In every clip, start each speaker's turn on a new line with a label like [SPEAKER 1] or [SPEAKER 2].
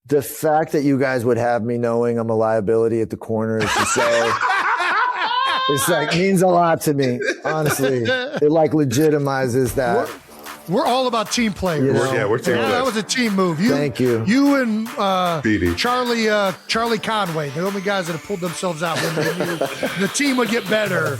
[SPEAKER 1] The fact that you guys would have me knowing I'm a liability at the corner is to say, it's like means a lot to me, honestly. It like legitimizes that.
[SPEAKER 2] We're all about team players.
[SPEAKER 1] You know?
[SPEAKER 3] We're team players.
[SPEAKER 2] That was a team move.
[SPEAKER 1] Thank you.
[SPEAKER 2] You and
[SPEAKER 3] Charlie
[SPEAKER 2] Conway, the only guys that have pulled themselves out when they knew the team would get better.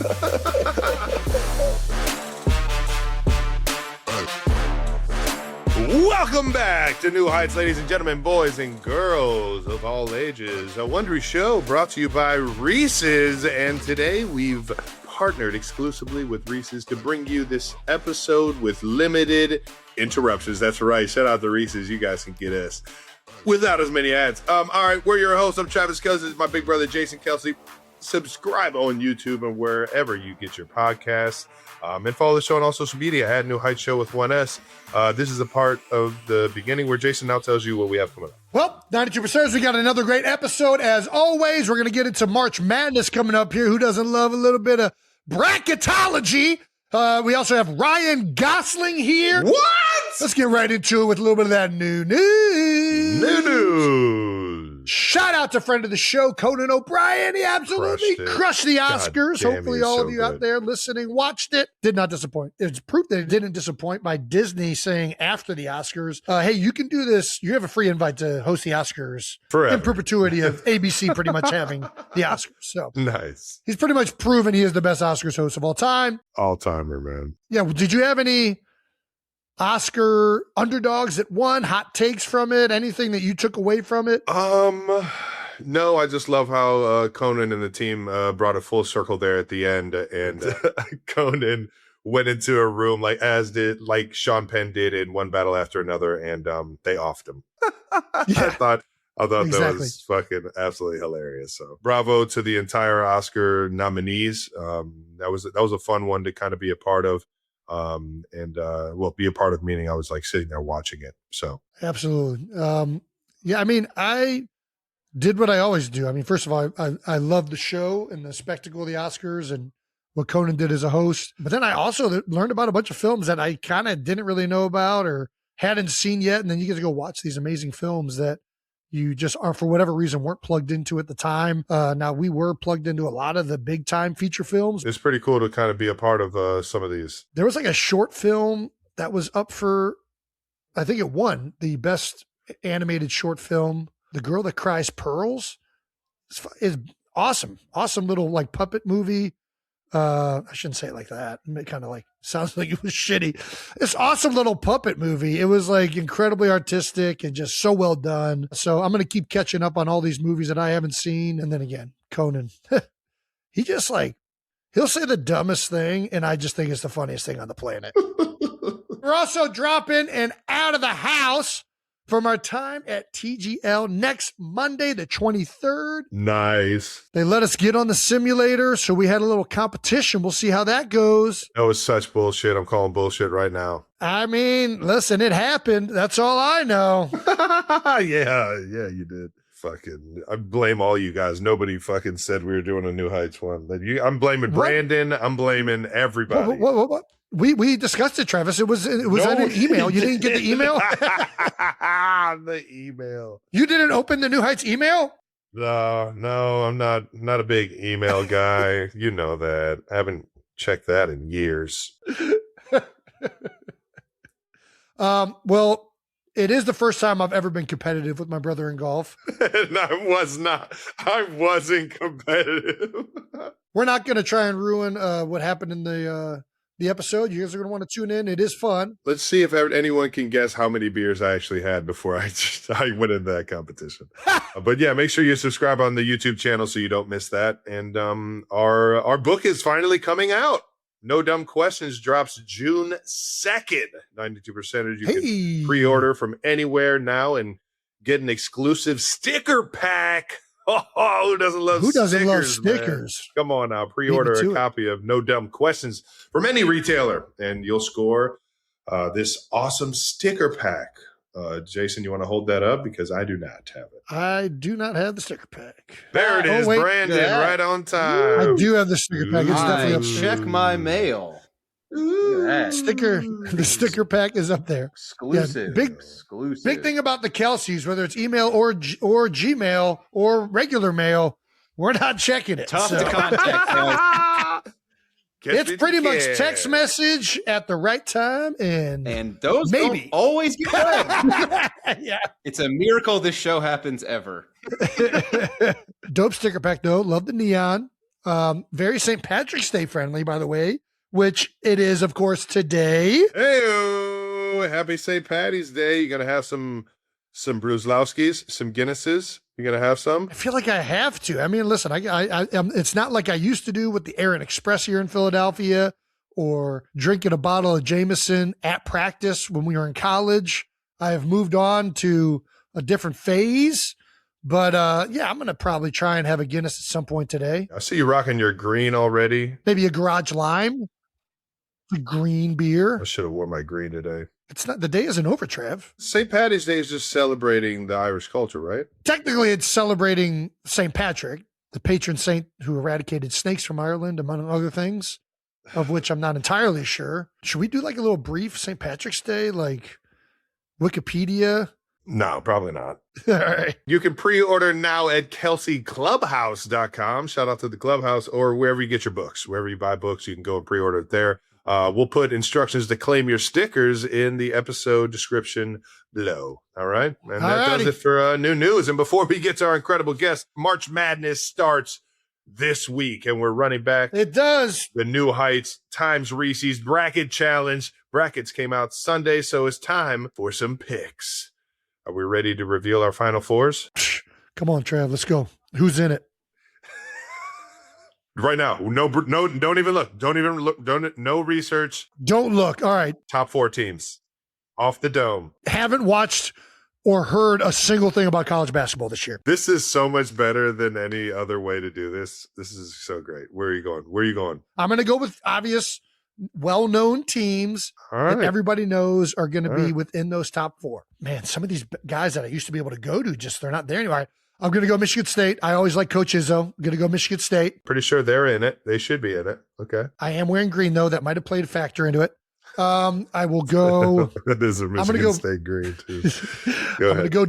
[SPEAKER 3] Welcome back to New Heights, ladies and gentlemen, boys and girls of all ages. A Wondery show brought to you by Reese's, and today we've partnered exclusively with Reese's to bring you this episode with limited interruptions. That's right. Shout out to Reese's. You guys can get us without as many ads. All right, we're your hosts. I'm Travis Cousins, my big brother Jason Kelsey. Subscribe on YouTube and wherever you get your podcasts. And follow the show on all social media at New Heights Show with 1S. This is a part of the beginning where Jason now tells you what we have coming up.
[SPEAKER 2] Well, 92%, we got another great episode. As always, we're going to get into March Madness coming up here. Who doesn't love a little bit of bracketology? We also have Ryan Gosling here.
[SPEAKER 3] What?
[SPEAKER 2] Let's get right into it with a little bit of that new news.
[SPEAKER 3] New news.
[SPEAKER 2] Shout out to friend of the show, Conan O'Brien. He absolutely crushed the Oscars. Hopefully all of you out there listening watched it. Did not disappoint. It's proof that it didn't disappoint by Disney saying after the Oscars, hey, you can do this. You have a free invite to host the Oscars
[SPEAKER 3] forever.
[SPEAKER 2] In perpetuity of ABC pretty much having the Oscars. So
[SPEAKER 3] nice.
[SPEAKER 2] He's pretty much proven he is the best Oscars host of all time.
[SPEAKER 3] All-timer, man.
[SPEAKER 2] Yeah. Did you have any Oscar underdogs that won, hot takes from it, anything that you took away from it?
[SPEAKER 3] No, I just love how Conan and the team brought a full circle there at the end, and Conan went into a room like Sean Penn did in One Battle After Another, and they offed him.
[SPEAKER 2] Yeah.
[SPEAKER 3] I thought
[SPEAKER 2] Exactly.
[SPEAKER 3] That was fucking absolutely hilarious. So bravo to the entire Oscar nominees. That was a fun one to kind of be a part of. Be a part of, meaning I was like sitting there watching it. So
[SPEAKER 2] absolutely. Yeah, I mean, I did what I always do. I mean, first of all, I love the show and the spectacle of the Oscars and what Conan did as a host. But then I also learned about a bunch of films that I kind of didn't really know about or hadn't seen yet. And then you get to go watch these amazing films that you just are, for whatever reason, weren't plugged into at the time. Now, we were plugged into a lot of the big time feature films.
[SPEAKER 3] It's pretty cool to kind of be a part of some of these. There
[SPEAKER 2] was like a short film that was up for, I think it won the best animated short film. The Girl That Cries Pearls is awesome. Awesome little like puppet movie. I shouldn't say it like that. It kind of like sounds like it was shitty. It's awesome little puppet movie. It was like incredibly artistic and just so well done. So I'm going to keep catching up on all these movies that I haven't seen. And then again, Conan, he just like, he'll say the dumbest thing. And I just think it's the funniest thing on the planet. We're also dropping an Out of the House from our time at TGL next Monday, the 23rd.
[SPEAKER 3] Nice.
[SPEAKER 2] They let us get on the simulator, so we had a little competition. We'll see how that goes.
[SPEAKER 3] That was such bullshit. I'm calling bullshit right now.
[SPEAKER 2] I mean, listen, it happened. That's all I know.
[SPEAKER 3] Yeah, you did. Fucking, I blame all you guys. Nobody fucking said we were doing a New Heights one. I'm blaming Brandon. I'm blaming everybody.
[SPEAKER 2] What? We discussed it, Travis. It was in an email. You didn't get the email?
[SPEAKER 3] The email.
[SPEAKER 2] You didn't open the New Heights email?
[SPEAKER 3] No, I'm not a big email guy. You know that. I haven't checked that in years.
[SPEAKER 2] Well, it is the first time I've ever been competitive with my brother in golf.
[SPEAKER 3] And I was not. I wasn't competitive.
[SPEAKER 2] We're not going to try and ruin what happened in the episode. You guys are going to want to tune in. It is fun.
[SPEAKER 3] Let's see if anyone can guess how many beers I actually had before I went into that competition. But yeah, make sure you subscribe on the YouTube channel so you don't miss that. And our book is finally coming out. No Dumb Questions drops June 2nd. 92%. You can pre-order from anywhere now and get an exclusive sticker pack. Oh, who doesn't love stickers? Man? Come on now. Pre-order a copy of No Dumb Questions from any retailer, and you'll score this awesome sticker pack. Jason, you want to hold that up? Because I do not have it.
[SPEAKER 2] I do not have the sticker pack.
[SPEAKER 3] There it is, Brandon, right on time.
[SPEAKER 2] I do have the sticker pack. It's definitely
[SPEAKER 4] check my mail.
[SPEAKER 2] The sticker pack is up there.
[SPEAKER 4] Exclusive.
[SPEAKER 2] Big thing about the Kelseys, whether it's email or Gmail or regular mail, we're not checking it.
[SPEAKER 4] Tough to contact.
[SPEAKER 2] It's pretty much text message at the right time,
[SPEAKER 4] and those
[SPEAKER 2] maybe
[SPEAKER 4] don't always get read.
[SPEAKER 2] Yeah,
[SPEAKER 4] it's a miracle this show happens ever.
[SPEAKER 2] Dope sticker pack though. Love the neon. Very St. Patrick's Day friendly, by the way, which it is, of course, today.
[SPEAKER 3] Hey, happy St. Patty's Day. You're gonna have some Bruzlowskis, some Guinnesses. You're gonna have some.
[SPEAKER 2] I feel like I have to. I mean, listen, it's not like I used to do with the Aaron Express here in Philadelphia, or drinking a bottle of Jameson at practice when we were in college. I have moved on to a different phase. But yeah, I'm going to probably try and have a Guinness at some point today.
[SPEAKER 3] I see you rocking your green already.
[SPEAKER 2] Maybe a Garage Lime, a green beer.
[SPEAKER 3] I should have worn my green today.
[SPEAKER 2] It's not, the day isn't over, Trev.
[SPEAKER 3] St. Patty's Day is just celebrating the Irish culture, right?
[SPEAKER 2] Technically, it's celebrating St. Patrick, the patron saint who eradicated snakes from Ireland, among other things, of which I'm not entirely sure. Should we do like a little brief St. Patrick's Day, like Wikipedia?
[SPEAKER 3] No, probably not.
[SPEAKER 2] All right.
[SPEAKER 3] You can pre-order now at KelseyClubhouse.com. Shout out to the Clubhouse, or wherever you get your books. Wherever you buy books, you can go and pre-order it there. We'll put instructions to claim your stickers in the episode description below. All right? And that does it for new news. And before we get to our incredible guest, March Madness starts this week, and we're running back.
[SPEAKER 2] It does.
[SPEAKER 3] The new Heights times Reese's Bracket Challenge. Brackets came out Sunday, so it's time for some picks. Are we ready to reveal our final fours?
[SPEAKER 2] Come on, Trav. Let's go. Who's in it?
[SPEAKER 3] Right now. No, don't even look. Don't even look. No research.
[SPEAKER 2] Don't look. All right.
[SPEAKER 3] Top 4 teams. Off the dome.
[SPEAKER 2] Haven't watched or heard a single thing about college basketball this year.
[SPEAKER 3] This is so much better than any other way to do this. This is so great. Where are you going?
[SPEAKER 2] I'm going to go with obvious, well-known teams that everybody knows are going to be within those top 4. Man, some of these guys that I used to be able to go to, they're not there anymore. I'm going to go Michigan State. I always like Coach Izzo. I'm going to go Michigan State.
[SPEAKER 3] Pretty sure they're in it. They should be in it. Okay.
[SPEAKER 2] I am wearing green, though. That might have played a factor into it. I will go.
[SPEAKER 3] That is a Michigan State green, too.
[SPEAKER 2] I'm going to go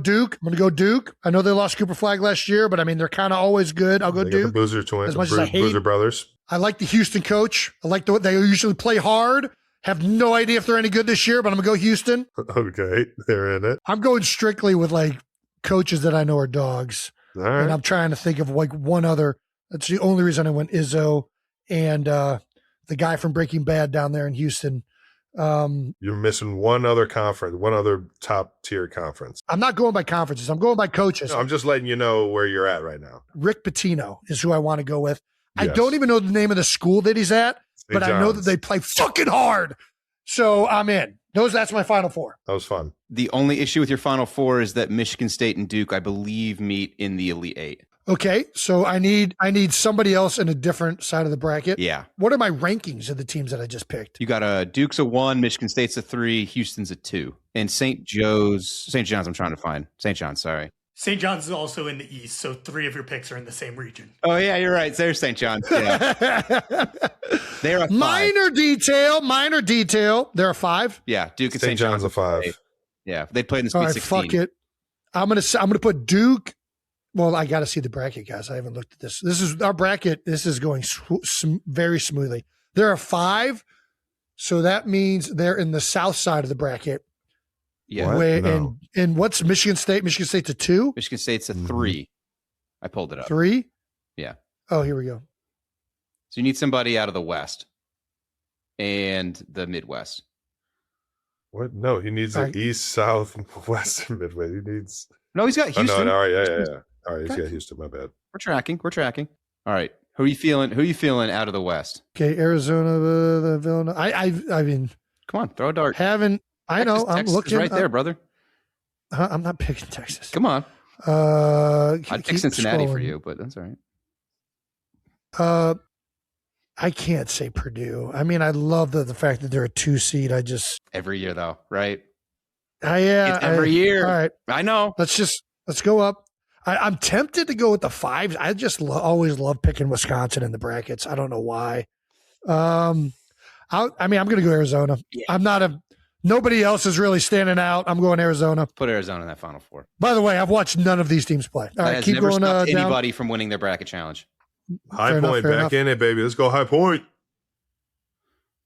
[SPEAKER 2] Duke. I know they lost Cooper Flag last year, but I mean, they're kind of always good. I'll go Duke.
[SPEAKER 3] The Boozer twins.
[SPEAKER 2] As much as I hate
[SPEAKER 3] Boozer brothers.
[SPEAKER 2] I like the Houston coach. I like they usually play hard. Have no idea if they're any good this year, but I'm going to go Houston.
[SPEAKER 3] Okay, they're in it.
[SPEAKER 2] I'm going strictly with like coaches that I know are dogs.
[SPEAKER 3] All right.
[SPEAKER 2] And I'm trying to think of like one other. That's the only reason I went Izzo and the guy from Breaking Bad down there in Houston.
[SPEAKER 3] You're missing one other conference, one other top tier conference.
[SPEAKER 2] I'm not going by conferences. I'm going by coaches.
[SPEAKER 3] No, I'm just letting you know where you're at right now.
[SPEAKER 2] Rick Pitino is who I want to go with. Yes. I don't even know the name of the school that he's at, but I know that they play fucking hard. So I'm in. That's my final 4.
[SPEAKER 3] That was fun.
[SPEAKER 4] The only issue with your final 4 is that Michigan State and Duke, I believe, meet in the Elite 8.
[SPEAKER 2] Okay, so I need somebody else in a different side of the bracket.
[SPEAKER 4] Yeah.
[SPEAKER 2] What are my rankings of the teams that I just picked?
[SPEAKER 4] You got Duke's a 1, Michigan State's a 3, Houston's a 2, and St. John's. I'm trying to find St. John's. Sorry.
[SPEAKER 5] St. John's is also in the East, so 3 of your picks are in the same region.
[SPEAKER 4] Oh, yeah, you're right. There's St. John's. Yeah. They're a 5.
[SPEAKER 2] Minor detail. They're a 5?
[SPEAKER 4] Yeah, Duke and
[SPEAKER 3] St. John's a 5.
[SPEAKER 4] Yeah, they played in the Sweet 16.
[SPEAKER 2] Fuck it. I'm gonna put Duke. Well, I got to see the bracket, guys. I haven't looked at this. This is our bracket. This is going very smoothly. They're a 5, so that means they're in the south side of the bracket.
[SPEAKER 4] Yeah.
[SPEAKER 2] And what's Michigan State? Michigan State's a 2?
[SPEAKER 4] Michigan State's a 3. I pulled it up.
[SPEAKER 2] 3?
[SPEAKER 4] Yeah.
[SPEAKER 2] Oh, here we go.
[SPEAKER 4] So you need somebody out of the West and the Midwest.
[SPEAKER 3] What? No, he needs the East, South, West, and Midway. He needs.
[SPEAKER 4] No, he's got Houston.
[SPEAKER 3] No, all right, yeah. All right, he's got Houston. My bad.
[SPEAKER 4] We're tracking. All right. Who are you feeling out of the West?
[SPEAKER 2] Okay, Arizona, Villanova. I mean,
[SPEAKER 4] come on, throw a dart.
[SPEAKER 2] I know. I'm
[SPEAKER 4] Texas
[SPEAKER 2] looking
[SPEAKER 4] is right there, brother.
[SPEAKER 2] I'm not picking Texas.
[SPEAKER 4] Come on. I'd pick Cincinnati for you, but that's all
[SPEAKER 2] right. I can't say Purdue. I mean, I love the fact that they're a 2 seed.
[SPEAKER 4] Every year though, right?
[SPEAKER 2] Yeah,
[SPEAKER 4] it's every year.
[SPEAKER 2] All right,
[SPEAKER 4] I know.
[SPEAKER 2] Let's go up. I'm tempted to go with the 5s. I just always love picking Wisconsin in the brackets. I don't know why. I mean, I'm going to go Arizona.
[SPEAKER 4] Yeah.
[SPEAKER 2] Nobody else is really standing out. I'm going Arizona.
[SPEAKER 4] Put Arizona in that Final Four.
[SPEAKER 2] By the way, I've watched none of these teams play. All
[SPEAKER 4] That
[SPEAKER 2] right,
[SPEAKER 4] has
[SPEAKER 2] keep
[SPEAKER 4] never
[SPEAKER 2] going
[SPEAKER 4] stopped
[SPEAKER 2] down.
[SPEAKER 4] anybody from winning their bracket challenge.
[SPEAKER 3] High
[SPEAKER 2] Fair
[SPEAKER 3] Point,
[SPEAKER 2] enough.
[SPEAKER 3] back in it, baby. Let's go High Point.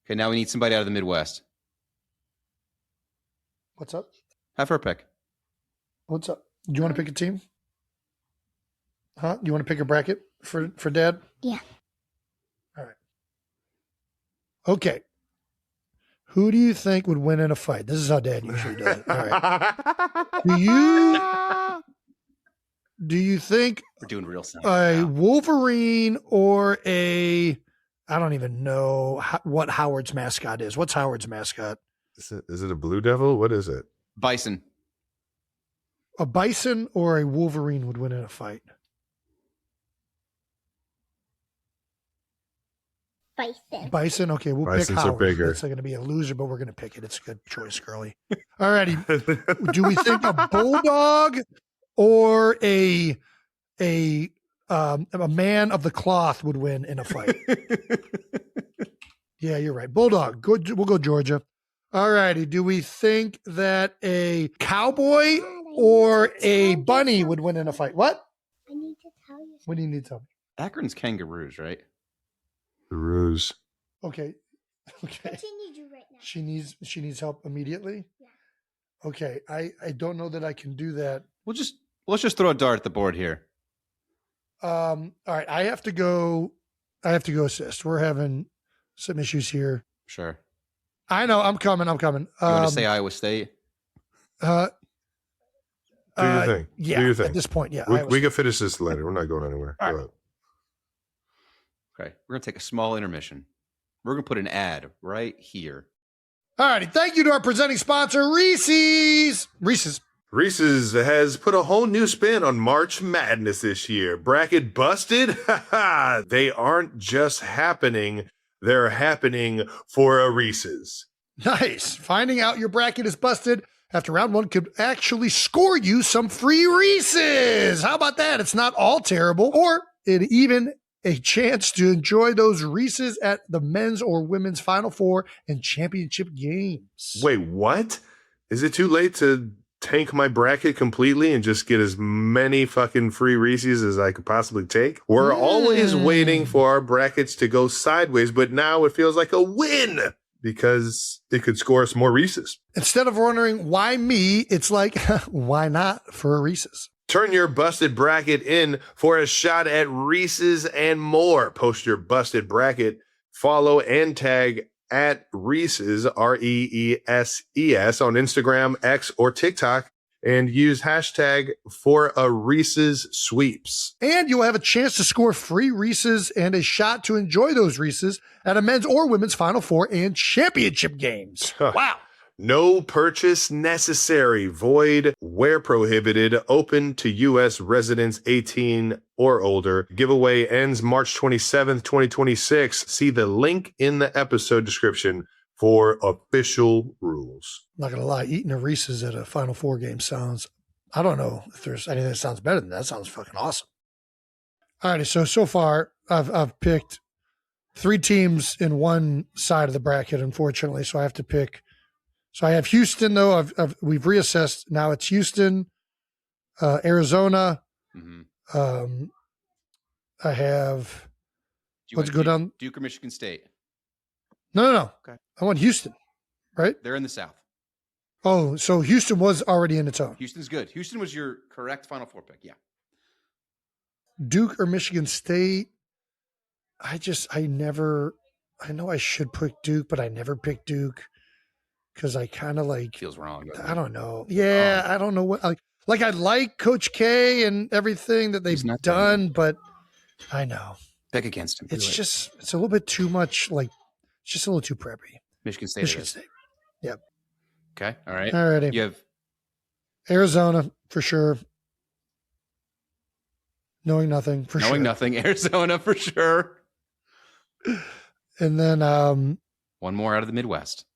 [SPEAKER 4] Okay, now we need somebody out of the Midwest.
[SPEAKER 2] What's up?
[SPEAKER 4] Have her pick.
[SPEAKER 2] What's up? Do you want to pick a team? Huh? Do you want to pick a bracket for Dad?
[SPEAKER 6] Yeah.
[SPEAKER 2] All right. Okay. Who do you think would win in a fight? This is how Dad usually does it. All right. Do you think
[SPEAKER 4] We're doing real sound.
[SPEAKER 2] a Wolverine or I don't even know what Howard's mascot is. What's Howard's mascot?
[SPEAKER 3] Is it a Blue Devil? What is it?
[SPEAKER 4] Bison.
[SPEAKER 2] A bison or a Wolverine would win in a fight?
[SPEAKER 6] Bison.
[SPEAKER 2] Bison. Okay, we'll
[SPEAKER 3] Bisons
[SPEAKER 2] pick
[SPEAKER 3] are
[SPEAKER 2] Howard.
[SPEAKER 3] bigger.
[SPEAKER 2] It's going to be a loser, but we're going to pick it. It's a good choice, girly. All righty. Do we think a bulldog or a man of the cloth would win in a fight? Yeah, you're right. Bulldog. Good. We'll go Georgia. All righty. Do we think that a cowboy or a bunny would win in a fight? What?
[SPEAKER 6] I need to tell you
[SPEAKER 2] What do you need to tell me?
[SPEAKER 4] Akron's kangaroos, right?
[SPEAKER 3] The Ruse.
[SPEAKER 2] Okay. Okay.
[SPEAKER 6] But she needs you right now.
[SPEAKER 2] She needs help immediately.
[SPEAKER 6] Yeah.
[SPEAKER 2] Okay. I don't know that I can do that.
[SPEAKER 4] Let's just throw a dart at the board here.
[SPEAKER 2] All right. I have to go assist. We're having some issues here.
[SPEAKER 4] Sure.
[SPEAKER 2] I know. I'm coming.
[SPEAKER 4] You want to say Iowa State?
[SPEAKER 3] Do your thing.
[SPEAKER 2] Yeah.
[SPEAKER 3] Do your thing.
[SPEAKER 2] At this point, yeah.
[SPEAKER 3] We can finish this later. We're not going anywhere.
[SPEAKER 2] All
[SPEAKER 3] Go
[SPEAKER 2] right.
[SPEAKER 3] ahead.
[SPEAKER 4] Okay. We're going to take a small intermission. We're going to put an ad right here.
[SPEAKER 2] All righty. Thank you to our presenting sponsor, Reese's.
[SPEAKER 3] Reese's has put a whole new spin on March Madness this year. Bracket busted? They aren't just happening. They're happening for a Reese's.
[SPEAKER 2] Nice. Finding out your bracket is busted after round one could actually score you some free Reese's. How about that? It's not all terrible. Or it even a chance to enjoy those Reese's at the men's or women's Final Four and championship games.
[SPEAKER 3] Wait, what? Is it too late to tank my bracket completely and just get as many fucking free Reese's as I could possibly take? We're always waiting for our brackets to go sideways, but now it feels like a win because it could score us more Reese's.
[SPEAKER 2] Instead of wondering why me, it's like, why not for a Reese's?
[SPEAKER 3] Turn your busted bracket in for a shot at Reese's and more. Post your busted bracket, follow and tag at Reese's, REESES, on Instagram, X, or TikTok, and use hashtag for a Reese's sweeps.
[SPEAKER 2] And you'll have a chance to score free Reese's and a shot to enjoy those Reese's at a men's or women's Final Four and championship games. Wow.
[SPEAKER 3] No purchase necessary. Void where prohibited. Open to U.S. residents 18 or older. Giveaway ends March 27th, 2026. See the link in the episode description for official rules.
[SPEAKER 2] I'm not going to lie, eating a Reese's at a Final Four game sounds, I don't know if there's anything that sounds better than that. Sounds fucking awesome. All righty. So far, I've picked 3 teams in one side of the bracket, unfortunately. So I have to pick. So I have Houston, though. We've reassessed. Now it's Houston, Arizona.
[SPEAKER 4] Mm-hmm.
[SPEAKER 2] I have.
[SPEAKER 4] Do you
[SPEAKER 2] Let's
[SPEAKER 4] want
[SPEAKER 2] go down.
[SPEAKER 4] Duke or Michigan State?
[SPEAKER 2] No.
[SPEAKER 4] Okay.
[SPEAKER 2] I want Houston, right?
[SPEAKER 4] They're in the South.
[SPEAKER 2] Oh, so Houston was already in its own.
[SPEAKER 4] Houston's good. Houston was your correct Final Four pick. Yeah.
[SPEAKER 2] Duke or Michigan State. I know I should pick Duke, but I never pick Duke. Because I kind of like,
[SPEAKER 4] Feels wrong. doesn't
[SPEAKER 2] I
[SPEAKER 4] it?
[SPEAKER 2] don't know. Yeah, I don't know what, I like Coach K and everything that they've
[SPEAKER 4] He's not
[SPEAKER 2] done, but I know.
[SPEAKER 4] Pick against him.
[SPEAKER 2] It's
[SPEAKER 4] Do it.
[SPEAKER 2] it's a little bit too much, it's just a little too preppy.
[SPEAKER 4] Michigan State.
[SPEAKER 2] Michigan
[SPEAKER 4] it is.
[SPEAKER 2] State. Yep.
[SPEAKER 4] Okay. All right.
[SPEAKER 2] All righty.
[SPEAKER 4] You have
[SPEAKER 2] Arizona, for sure. Knowing nothing, for sure.
[SPEAKER 4] knowing nothing. Arizona for sure.
[SPEAKER 2] And then
[SPEAKER 4] One more out of the Midwest.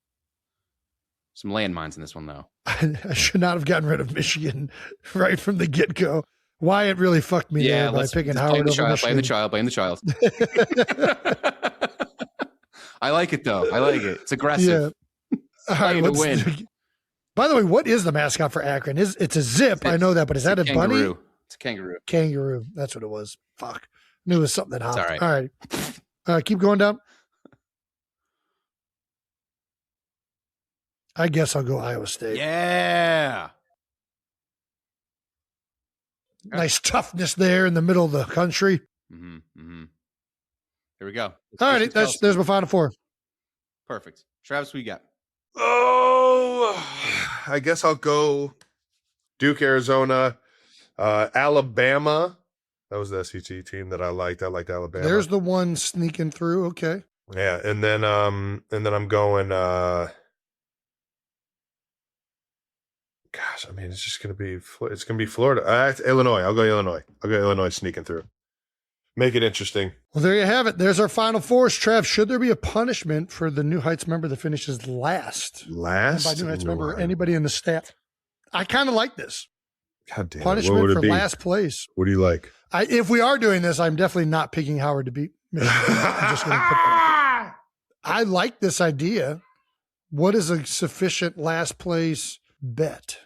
[SPEAKER 4] Some landmines in this one, though.
[SPEAKER 2] I should not have gotten rid of Michigan right from the get-go. Wyatt really fucked me there by picking Howard over Michigan.
[SPEAKER 4] Blame the child. I like it though. I like it. It's aggressive.
[SPEAKER 2] Yeah. All right,
[SPEAKER 4] Playing to win.
[SPEAKER 2] By the way, what is the mascot for Akron? It's a zip. I know that, but is that a bunny?
[SPEAKER 4] Kangaroo. It's a kangaroo.
[SPEAKER 2] Kangaroo. That's what it was. Fuck. Knew it was something that hopped.
[SPEAKER 4] It's all right.
[SPEAKER 2] All right. Keep going down. I guess I'll go Iowa State.
[SPEAKER 4] Yeah.
[SPEAKER 2] Nice toughness there in the middle of the country.
[SPEAKER 4] Mm-hmm, mm-hmm. Here we go.
[SPEAKER 2] All right. There's my final four.
[SPEAKER 4] Perfect. Travis, what you got?
[SPEAKER 3] Oh, I guess I'll go Duke, Arizona, Alabama. That was the SEC team that I liked. I liked Alabama.
[SPEAKER 2] There's the one sneaking through. Okay.
[SPEAKER 3] Yeah, and then I'm going. Gosh, I mean, it's just gonna be Florida. Illinois. I'll go Illinois. I'll go Illinois sneaking through. Make it interesting.
[SPEAKER 2] Well, there you have it. There's our final fours. Trev, should there be a punishment for the New Heights member that finishes last?
[SPEAKER 3] Last?
[SPEAKER 2] And by New Heights member, anybody in the staff. I kind of like this.
[SPEAKER 3] God damn.
[SPEAKER 2] Punishment
[SPEAKER 3] what would
[SPEAKER 2] for
[SPEAKER 3] it be?
[SPEAKER 2] last place.
[SPEAKER 3] What do you like?
[SPEAKER 2] If we are doing this, I'm definitely not picking Howard to beat Michigan. I'm just going to put that out there. I like this idea. What is a sufficient last place bet?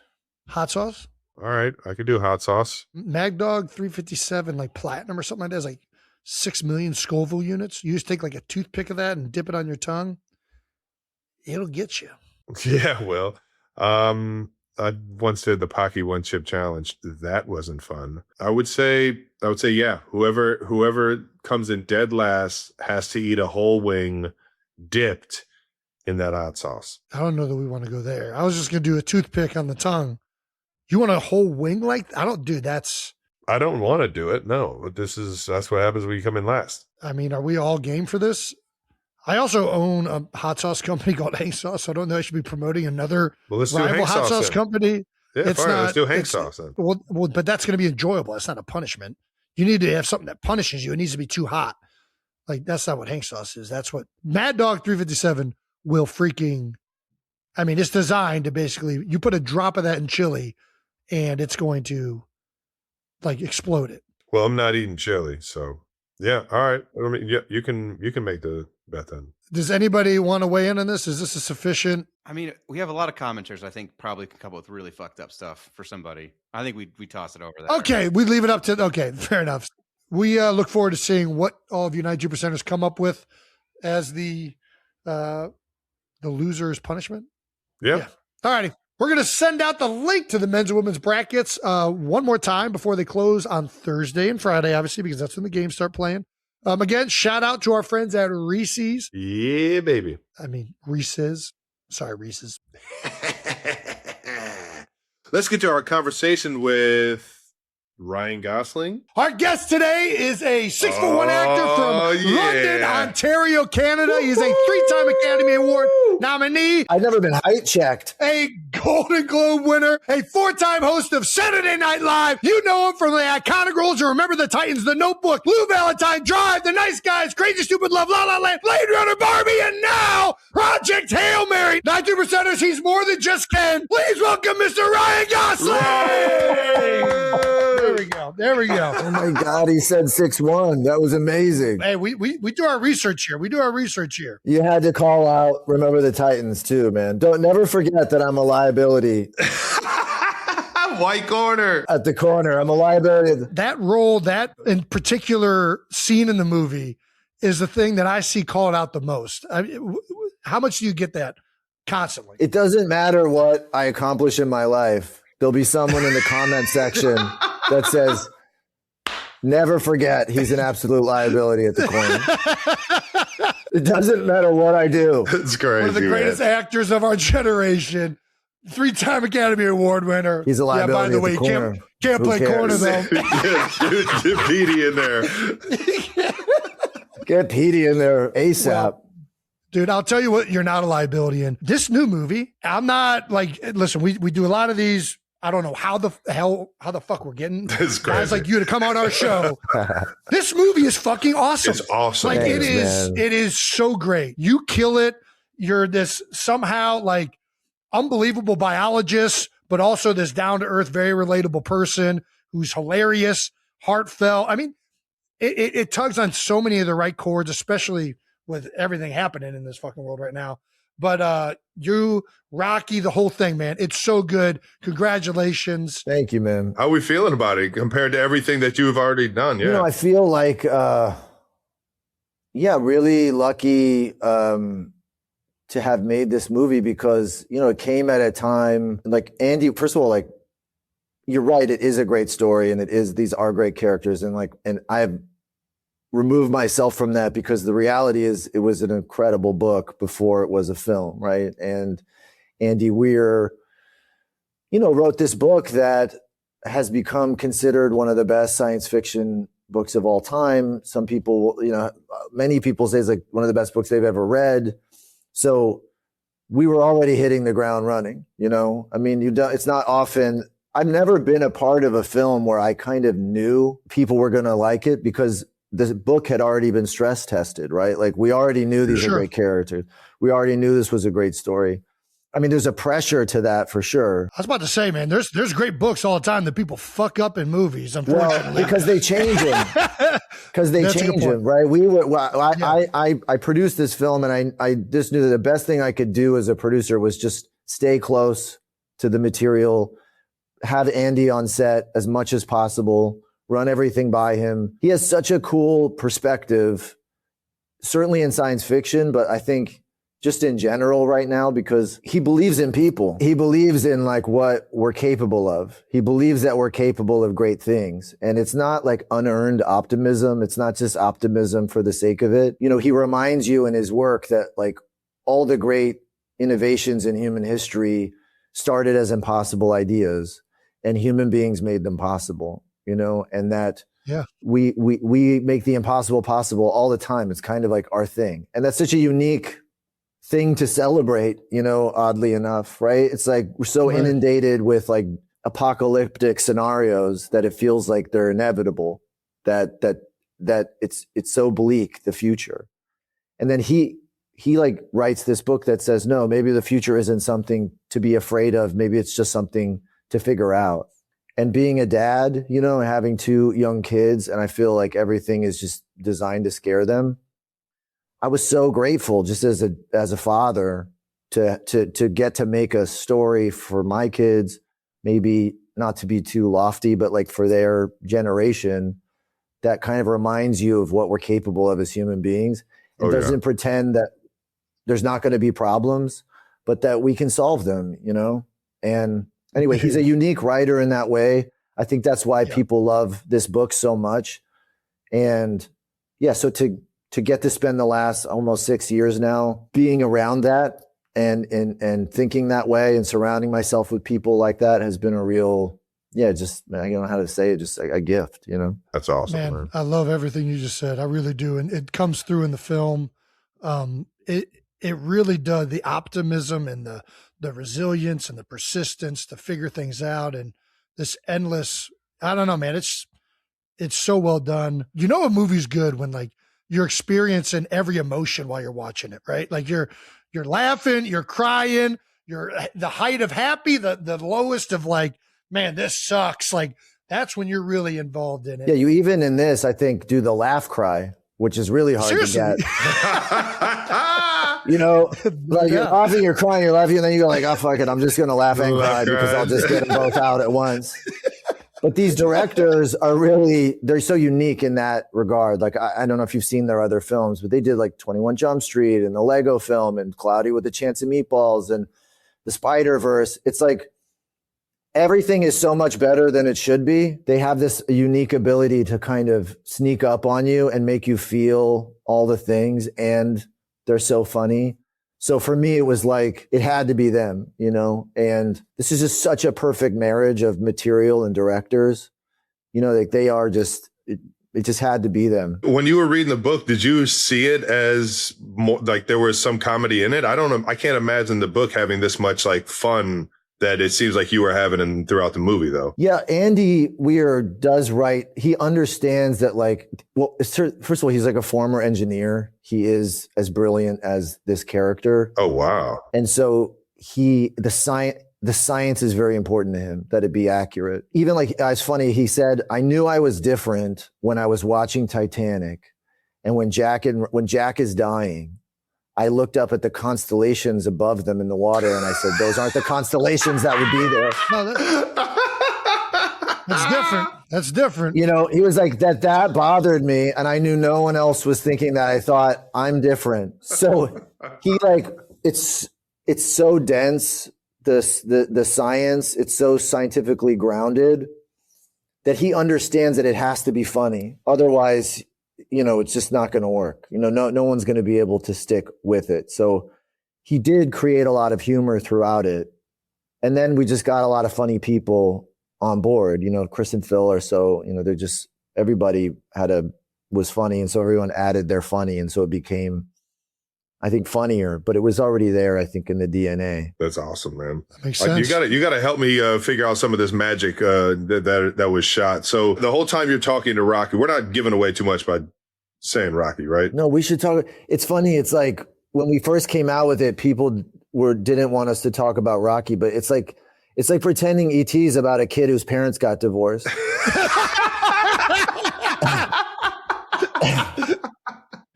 [SPEAKER 2] Hot sauce?
[SPEAKER 3] All right, I could do hot sauce.
[SPEAKER 2] Mag Dog 357, like platinum or something like that, is like 6 million Scoville units. You just take like a toothpick of that and dip it on your tongue. It'll get you.
[SPEAKER 3] Yeah, well, I once did the Pocky One Chip Challenge. That wasn't fun. I would say, yeah. Whoever comes in dead last has to eat a whole wing dipped in that hot sauce.
[SPEAKER 2] I don't know that we want to go there. I was just going to do a toothpick on the tongue. You want a whole wing like I don't do that's.
[SPEAKER 3] I don't want to do it. No, but that's what happens when you come in last.
[SPEAKER 2] I mean, are we all game for this? I also own a hot sauce company called Hank Sauce. So I don't know I should be promoting another rival hot sauce company.
[SPEAKER 3] Yeah,
[SPEAKER 2] it's
[SPEAKER 3] fine.
[SPEAKER 2] not,
[SPEAKER 3] Let's do Hank Sauce then.
[SPEAKER 2] Well, but that's going to be enjoyable. It's not a punishment. You need to have something that punishes you. It needs to be too hot. Like that's not what Hank Sauce is. That's what Mad Dog 357 will freaking. I mean, it's designed to basically you put a drop of that in chili, and it's going to like explode it.
[SPEAKER 3] Well, I'm not eating chili, so yeah. All right. I mean, yeah, you can make the bet then.
[SPEAKER 2] Does anybody want to weigh in on this? Is this a sufficient?
[SPEAKER 4] I mean, we have a lot of commenters. I think probably can come up with really fucked up stuff for somebody. I think we toss it over there.
[SPEAKER 2] Okay, we leave it up to. Okay, fair enough. We look forward to seeing what all of you 92%ers come up with as the loser's punishment.
[SPEAKER 3] Yeah.
[SPEAKER 2] All righty. We're going to send out the link to the men's and women's brackets one more time before they close on Thursday and Friday, obviously, because that's when the games start playing. Again, shout out to our friends at Reese's.
[SPEAKER 3] Yeah, baby.
[SPEAKER 2] I mean, Reese's. Sorry, Reese's.
[SPEAKER 3] Let's get to our conversation with Ryan Gosling.
[SPEAKER 2] Our guest today is a 6'1" actor from London, Ontario, Canada. He's a 3-time Academy Award nominee.
[SPEAKER 1] I've never been height checked.
[SPEAKER 2] A Golden Globe winner, a 4-time host of Saturday Night Live. You know him from the iconic roles of Remember the Titans, The Notebook, Blue Valentine, Drive, The Nice Guys, Crazy Stupid Love, La La Land, Blade Runner, Barbie, and now Project Hail Mary. 92%ers, he's more than just Ken. Please welcome Mr. Ryan Gosling. There we go.
[SPEAKER 1] Oh my God, he said 6'1". That was amazing.
[SPEAKER 2] Hey, we do our research here.
[SPEAKER 1] You had to call out Remember the Titans too, man. Don't never forget that I'm a liability.
[SPEAKER 3] White corner.
[SPEAKER 1] At the corner. I'm a liability.
[SPEAKER 2] That role, that in particular scene in the movie is the thing that I see called out the most. How much do you get that constantly?
[SPEAKER 1] It doesn't matter what I accomplish in my life. There'll be someone in the comment section that says, never forget he's an absolute liability at the corner. It doesn't matter what I do.
[SPEAKER 3] It's crazy.
[SPEAKER 2] One of the greatest actors of our generation. 3-time Academy Award winner.
[SPEAKER 1] He's a liability.
[SPEAKER 2] Yeah, by the way, can't play corner though.
[SPEAKER 3] Get Petey in there.
[SPEAKER 1] Get Petey in there ASAP.
[SPEAKER 2] Well, dude, I'll tell you what you're not a liability in. This new movie, I'm not like, listen, we do a lot of these. I don't know how the fuck we're getting guys like you to come on our show. This movie is fucking awesome.
[SPEAKER 3] It's awesome.
[SPEAKER 2] Like
[SPEAKER 1] Thanks,
[SPEAKER 2] it is so great. You kill it. You're this somehow like unbelievable biologist, but also this down to earth, very relatable person who's hilarious, heartfelt. I mean, it tugs on so many of the right chords, especially with everything happening in this fucking world right now. But you, Rocky, the whole thing, man, it's so good. Congratulations.
[SPEAKER 1] Thank you, man.
[SPEAKER 3] How are we feeling about it compared to everything that you've already done? Yeah.
[SPEAKER 1] You know, I feel like, really lucky to have made this movie because, you know, it came at a time like Andy, first of all, like, you're right. It is a great story and these are great characters. And I've removed myself from that because the reality is it was an incredible book before it was a film. Right. And Andy Weir, you know, wrote this book that has become considered one of the best science fiction books of all time. Some people, you know, many people say it's like one of the best books they've ever read. So we were already hitting the ground running, you know, I mean, it's not often, I've never been a part of a film where I kind of knew people were going to like it because the book had already been stress tested, right? Like we already knew these are great characters. We already knew this was a great story. I mean, there's a pressure to that for sure.
[SPEAKER 2] I was about to say, man, there's great books all the time that people fuck up in movies, unfortunately.
[SPEAKER 1] Well, because they change them. Because they change them, right? I produced this film and I just knew that the best thing I could do as a producer was just stay close to the material, have Andy on set as much as possible, run everything by him. He has such a cool perspective, certainly in science fiction, but I think just in general right now, because he believes in people. He believes in like what we're capable of. He believes that we're capable of great things. And it's not like unearned optimism. It's not just optimism for the sake of it. You know, he reminds you in his work that like all the great innovations in human history started as impossible ideas and human beings made them possible, you know, and that we make the impossible possible all the time. It's kind of like our thing. And that's such a unique thing to celebrate, you know, oddly enough, right? It's like we're so inundated with like apocalyptic scenarios that it feels like they're inevitable, that it's so bleak, the future. And then he like writes this book that says, no, maybe the future isn't something to be afraid of. Maybe it's just something to figure out. And being a dad, you know, having two young kids, and I feel like everything is just designed to scare them. I was so grateful just as a father to get to make a story for my kids, maybe not to be too lofty, but like for their generation that kind of reminds you of what we're capable of as human beings. It doesn't pretend that there's not going to be problems, but that we can solve them, you know? And anyway, he's a unique writer in that way. I think that's why people love this book so much. And so to get to spend the last almost 6 years now being around that and thinking that way and surrounding myself with people like that has been a real, just, I don't know how to say it, just a gift, you know?
[SPEAKER 3] That's awesome,
[SPEAKER 2] man. I love everything you just said. I really do. And it comes through in the film. It really does. The optimism and the resilience and the persistence to figure things out and this endless, I don't know, man, it's so well done. You know, a movie's good when like, you're experiencing every emotion while you're watching it, right? Like you're laughing, you're crying, you're the height of happy, the lowest of like, man, this sucks. Like that's when you're really involved in it.
[SPEAKER 1] Yeah, you even in this, I think, do the laugh cry, which is really hard to get. You know, like you're laughing, you're crying, you're laughing, and then you go like, oh, fuck it, I'm just going to laugh and cry because I'll just get them both out at once. But these directors are really, they're so unique in that regard. Like, I don't know if you've seen their other films, but they did like 21 Jump Street and the Lego film and Cloudy with a Chance of Meatballs and the Spider-Verse. It's like everything is so much better than it should be. They have this unique ability to kind of sneak up on you and make you feel all the things. And they're so funny. So for me, it was like, it had to be them, you know, and this is just such a perfect marriage of material and directors, you know, like they are just, it just had to be them.
[SPEAKER 3] When you were reading the book, did you see it as more like there was some comedy in it? I don't know. I can't imagine the book having this much like fun that it seems like you were having throughout the movie though.
[SPEAKER 1] Yeah. Andy Weir does write. He understands that like, well, first of all, he's like a former engineer. He is as brilliant as this character.
[SPEAKER 3] Oh, wow.
[SPEAKER 1] And so the science is very important to him, that it be accurate. Even like, it's funny. He said, I knew I was different when I was watching Titanic And when Jack is dying, I looked up at the constellations above them in the water, and I said, "Those aren't the constellations that would be there."
[SPEAKER 2] No, that's different. That's different.
[SPEAKER 1] You know, he was like, that bothered me, and I knew no one else was thinking that. I thought, I'm different. So he like, it's so dense, the science, it's so scientifically grounded that he understands that it has to be funny. Otherwise, you know, it's just not going to work. You know, no one's going to be able to stick with it. So he did create a lot of humor throughout it. And then we just got a lot of funny people on board. You know, Chris and Phil are so, you know, they're just, everybody was funny. And so everyone added their funny. And so it became, I think, funnier, but it was already there, I think, in the DNA.
[SPEAKER 3] That's awesome, man.
[SPEAKER 2] That makes sense.
[SPEAKER 3] You gotta help me figure out some of this magic that was shot. So the whole time you're talking to Rocky, we're not giving away too much by saying Rocky, right?
[SPEAKER 1] No, we should talk. It's funny. It's like when we first came out with it, people didn't want us to talk about Rocky, but it's like pretending ET's about a kid whose parents got divorced.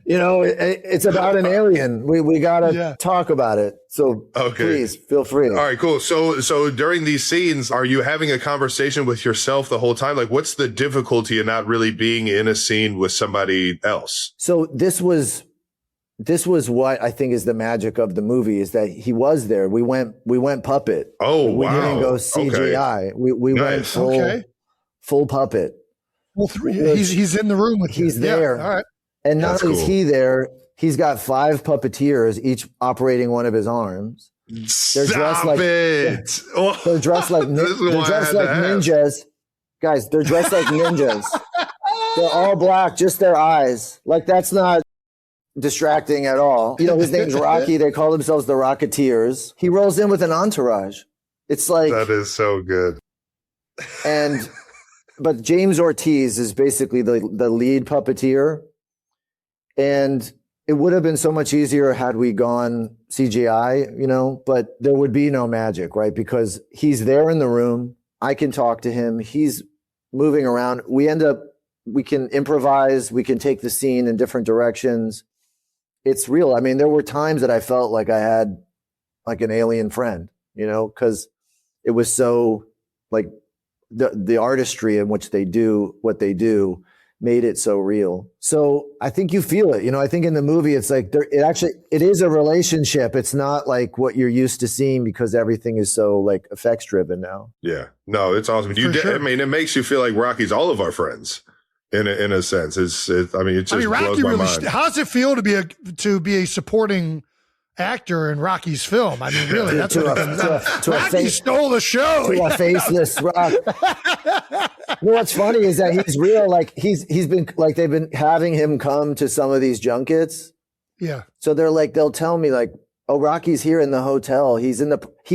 [SPEAKER 1] You know, it's about an alien. We gotta talk about it. So please feel free.
[SPEAKER 3] All right, cool. So during these scenes, are you having a conversation with yourself the whole time? Like, what's the difficulty in not really being in a scene with somebody else?
[SPEAKER 1] So this was what I think is the magic of the movie, is that he was there. We went puppet.
[SPEAKER 3] Oh,
[SPEAKER 1] we
[SPEAKER 3] wow.
[SPEAKER 1] didn't go CGI.
[SPEAKER 3] Okay.
[SPEAKER 1] We went full puppet.
[SPEAKER 2] Well, he's in the room with you.
[SPEAKER 1] He's there.
[SPEAKER 2] All right.
[SPEAKER 1] And not only is he there, he's got 5 puppeteers, each operating one of his arms. They're dressed like ninjas. Guys, they're dressed like ninjas. They're all black, just their eyes. Like, that's not distracting at all. You know, his name's Rocky. They call themselves the Rocketeers. He rolls in with an entourage. It's like,
[SPEAKER 3] that is so good.
[SPEAKER 1] But James Ortiz is basically the lead puppeteer. And it would have been so much easier had we gone CGI, you know, but there would be no magic, right? Because he's there in the room. I can talk to him. He's moving around. We can improvise. We can take the scene in different directions. It's real. I mean, there were times that I felt like I had like an alien friend, you know, because it was so like the artistry in which they do what they do made it so real. So I think you feel it. You know, I think in the movie, it's like it is a relationship. It's not like what you're used to seeing because everything is so like effects driven now.
[SPEAKER 3] Yeah, no, it's awesome. I mean, it makes you feel like Rocky's all of our friends in a sense. It just
[SPEAKER 2] Rocky
[SPEAKER 3] blows my mind.
[SPEAKER 2] How does it feel to be a supporting actor in Rocky's film? I mean, really, that's what it comes down to. Rocky stole the show.
[SPEAKER 1] To a faceless Rock. You know what's funny is that he's real. Like he's been like, they've been having him come to some of these junkets.
[SPEAKER 2] Yeah.
[SPEAKER 1] So they'll tell me like, oh, Rocky's here in the hotel. He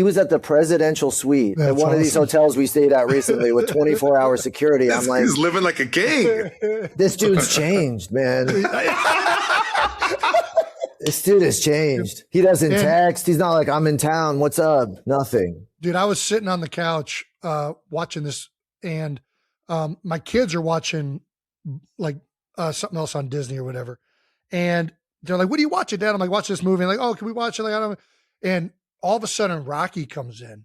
[SPEAKER 1] was at the presidential suite at one of these hotels we stayed at recently with 24-hour security. I'm like,
[SPEAKER 3] he's living like a king.
[SPEAKER 1] This dude's changed, man. This dude has changed. He doesn't text. He's not like, I'm in town. What's up? Nothing.
[SPEAKER 2] Dude, I was sitting on the couch watching this, and my kids are watching like something else on Disney or whatever. And they're like, what are you watching, Dad? I'm like, watch this movie. And like, oh, can we watch it? Like, I don't know. And all of a sudden Rocky comes in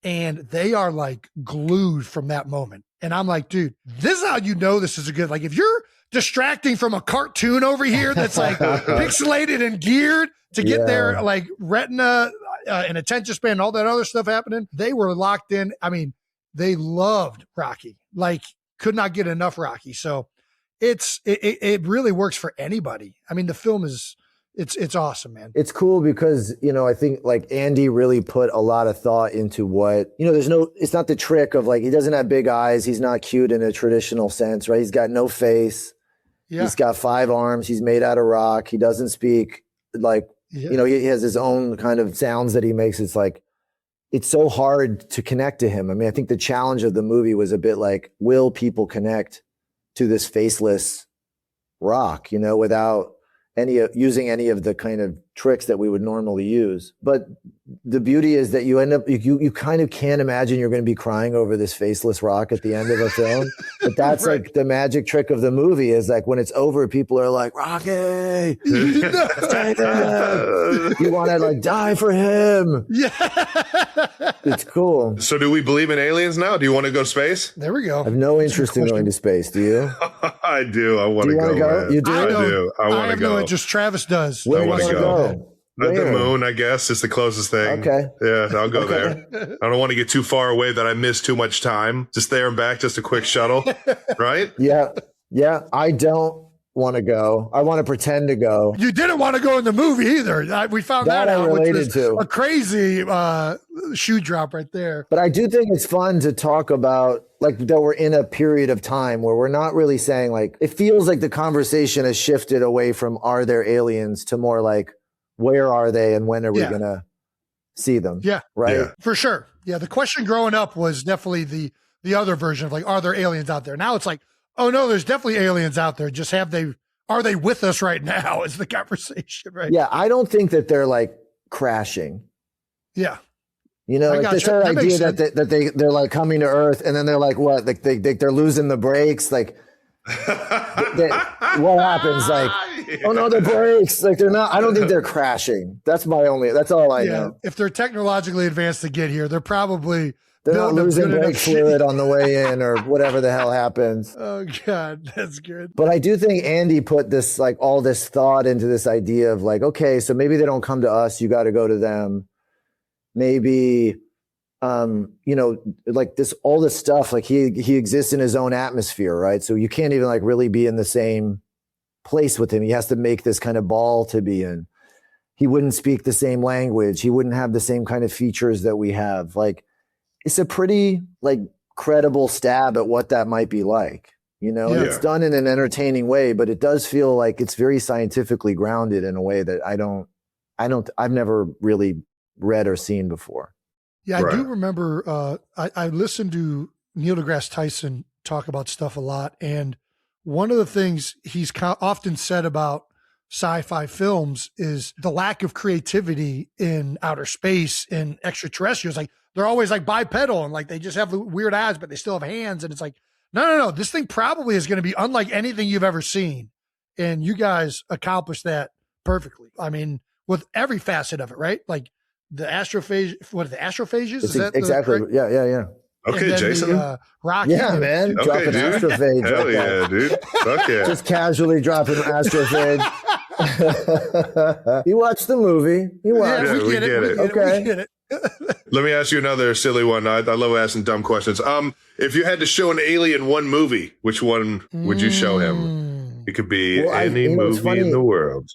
[SPEAKER 2] and they are like glued from that moment. And I'm like, dude, this is how you know this is a good, like if you're distracting from a cartoon over here that's like pixelated and geared to get their like retina and attention span and all that other stuff happening, they were locked in. I mean, they loved Rocky, like could not get enough Rocky. So it really works for anybody. I mean, the film it's awesome, man.
[SPEAKER 1] It's cool because, you know, I think like Andy really put a lot of thought into what, you know, it's not the trick of like, he doesn't have big eyes. He's not cute in a traditional sense, right? He's got no face. Yeah. He's got 5 arms. He's made out of rock. He doesn't speak like, you know, he has his own kind of sounds that he makes. It's like, it's so hard to connect to him. I mean, I think the challenge of the movie was a bit like, will people connect to this faceless rock, you know, without using any of the kind of tricks that we would normally use. But the beauty is that you end up, you kind of can't imagine you're going to be crying over this faceless rock at the end of a film. But that's
[SPEAKER 2] Right.
[SPEAKER 1] like the magic trick of the movie is like when it's over, people are like, Rocky, save him. You want to like die for him.
[SPEAKER 2] Yeah.
[SPEAKER 1] It's cool.
[SPEAKER 3] So do we believe in aliens now? Do you want to go to space?
[SPEAKER 2] There we go.
[SPEAKER 1] I have no interest in going to space. Do you?
[SPEAKER 3] I do. I want
[SPEAKER 1] Do
[SPEAKER 3] to
[SPEAKER 1] you wanna
[SPEAKER 3] go.
[SPEAKER 1] go?
[SPEAKER 3] Man.
[SPEAKER 1] You do?
[SPEAKER 3] I do. I
[SPEAKER 2] I
[SPEAKER 3] want to
[SPEAKER 2] have no
[SPEAKER 3] go.
[SPEAKER 2] interest. Travis does.
[SPEAKER 1] Where
[SPEAKER 3] I
[SPEAKER 1] do you
[SPEAKER 3] wanna
[SPEAKER 1] want to
[SPEAKER 3] go.
[SPEAKER 1] go?
[SPEAKER 3] The
[SPEAKER 1] Where?
[SPEAKER 3] moon, I guess, is the closest thing.
[SPEAKER 1] Okay.
[SPEAKER 3] Yeah, I'll go
[SPEAKER 1] Okay.
[SPEAKER 3] there. I don't want to get too far away that I miss too much time. Just there and back, just a quick shuttle. Right?
[SPEAKER 1] Yeah. Yeah. I don't want to go. I want to pretend to go.
[SPEAKER 2] You didn't want to go in the movie either. We found
[SPEAKER 1] That
[SPEAKER 2] that
[SPEAKER 1] I
[SPEAKER 2] out, which
[SPEAKER 1] related
[SPEAKER 2] was
[SPEAKER 1] to.
[SPEAKER 2] a crazy shoe drop right there.
[SPEAKER 1] But I do think it's fun to talk about like that we're in a period of time where we're not really saying like, it feels like the conversation has shifted away from are there aliens to more like, where are they and when are we
[SPEAKER 2] Yeah.
[SPEAKER 1] going to see them?
[SPEAKER 2] Yeah.
[SPEAKER 1] Right.
[SPEAKER 3] Yeah.
[SPEAKER 2] For sure. Yeah. The question growing up was definitely the other version of like, are there aliens out there? Now it's like, oh no, there's definitely aliens out there. Just are they with us right now is the conversation, right?
[SPEAKER 1] Yeah. I don't think that they're like crashing.
[SPEAKER 2] Yeah.
[SPEAKER 1] You know,
[SPEAKER 2] I
[SPEAKER 1] like
[SPEAKER 2] gotcha.
[SPEAKER 1] this whole
[SPEAKER 2] That makes
[SPEAKER 1] idea that they're like coming to Earth and then they're like, what? Like they're losing the brakes. Like, what happens? Like, oh no, the brakes. Like they're not. I don't think they're crashing. That's all I
[SPEAKER 2] Yeah.
[SPEAKER 1] know.
[SPEAKER 2] If they're technologically advanced to get here, they're probably
[SPEAKER 1] They're not
[SPEAKER 2] building a
[SPEAKER 1] losing
[SPEAKER 2] good
[SPEAKER 1] brake
[SPEAKER 2] enough ship.
[SPEAKER 1] fluid on the way in or whatever the hell happens.
[SPEAKER 2] Oh God, that's good.
[SPEAKER 1] But I do think Andy put this like all this thought into this idea of like, okay, so maybe they don't come to us. You got to go to them. Maybe, you know, like all this stuff, like he exists in his own atmosphere, right? So you can't even like really be in the same place with him. He has to make this kind of ball to be in. He wouldn't speak the same language. He wouldn't have the same kind of features that we have. Like, it's a pretty like credible stab at what that might be like. You know,
[SPEAKER 2] Yeah.
[SPEAKER 1] it's done in an entertaining way, but it does feel like it's very scientifically grounded in a way that I've never really read or seen before.
[SPEAKER 2] Yeah, I
[SPEAKER 3] Right.
[SPEAKER 2] do remember. I listened to Neil deGrasse Tyson talk about stuff a lot, and one of the things he's often said about sci-fi films is the lack of creativity in outer space and extraterrestrials. Like they're always like bipedal and like they just have weird eyes, but they still have hands. And it's like, no. This thing probably is going to be unlike anything you've ever seen, and you guys accomplished that perfectly. I mean, with every facet of it, right? Like the astrophages. What are the astrophages? Is that
[SPEAKER 1] exactly?
[SPEAKER 2] correct?
[SPEAKER 1] Yeah.
[SPEAKER 3] Okay,
[SPEAKER 2] And then
[SPEAKER 3] Jason.
[SPEAKER 2] The, Rocky.
[SPEAKER 1] Yeah, man.
[SPEAKER 3] Okay,
[SPEAKER 1] Dropping
[SPEAKER 3] dude.
[SPEAKER 1] astrophage.
[SPEAKER 3] Hell
[SPEAKER 1] like that.
[SPEAKER 3] yeah, dude. Fuck yeah.
[SPEAKER 1] Just casually dropping astrophage. You watched the movie. You watched.
[SPEAKER 2] Yeah,
[SPEAKER 3] Yeah,
[SPEAKER 2] we get it.
[SPEAKER 1] Okay.
[SPEAKER 2] We get it.
[SPEAKER 3] Let me ask you another silly one. I love asking dumb questions. If you had to show an alien one movie, which one would you show him? It could be
[SPEAKER 1] Well,
[SPEAKER 3] any
[SPEAKER 1] it's
[SPEAKER 3] movie
[SPEAKER 1] funny.
[SPEAKER 3] in the world.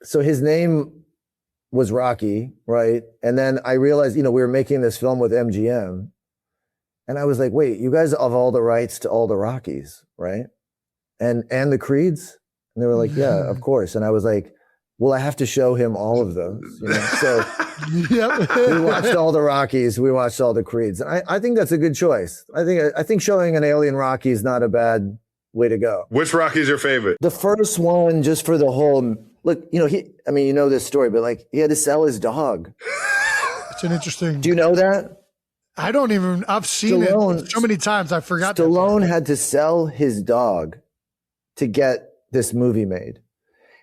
[SPEAKER 1] So his name was Rocky, right? And then I realized, we were making this film with MGM. And I was like, wait, you guys have all the rights to all the Rockies, right? And the Creeds? And they were like, yeah, of course. And I was like, well, I have to show him all of those. So
[SPEAKER 2] Yep.
[SPEAKER 1] we watched all the Rockies. We watched all the Creeds. And I think that's a good choice. I think showing an alien Rocky is not a bad way to go.
[SPEAKER 3] Which Rocky's your favorite?
[SPEAKER 1] The first one, just for the whole, look, this story, but like he had to sell his dog.
[SPEAKER 2] It's an interesting.
[SPEAKER 1] Do you know that?
[SPEAKER 2] I don't even. I've seen
[SPEAKER 1] Stallone-
[SPEAKER 2] it so many times. I forgot.
[SPEAKER 1] Stallone had to sell his dog to get this movie made.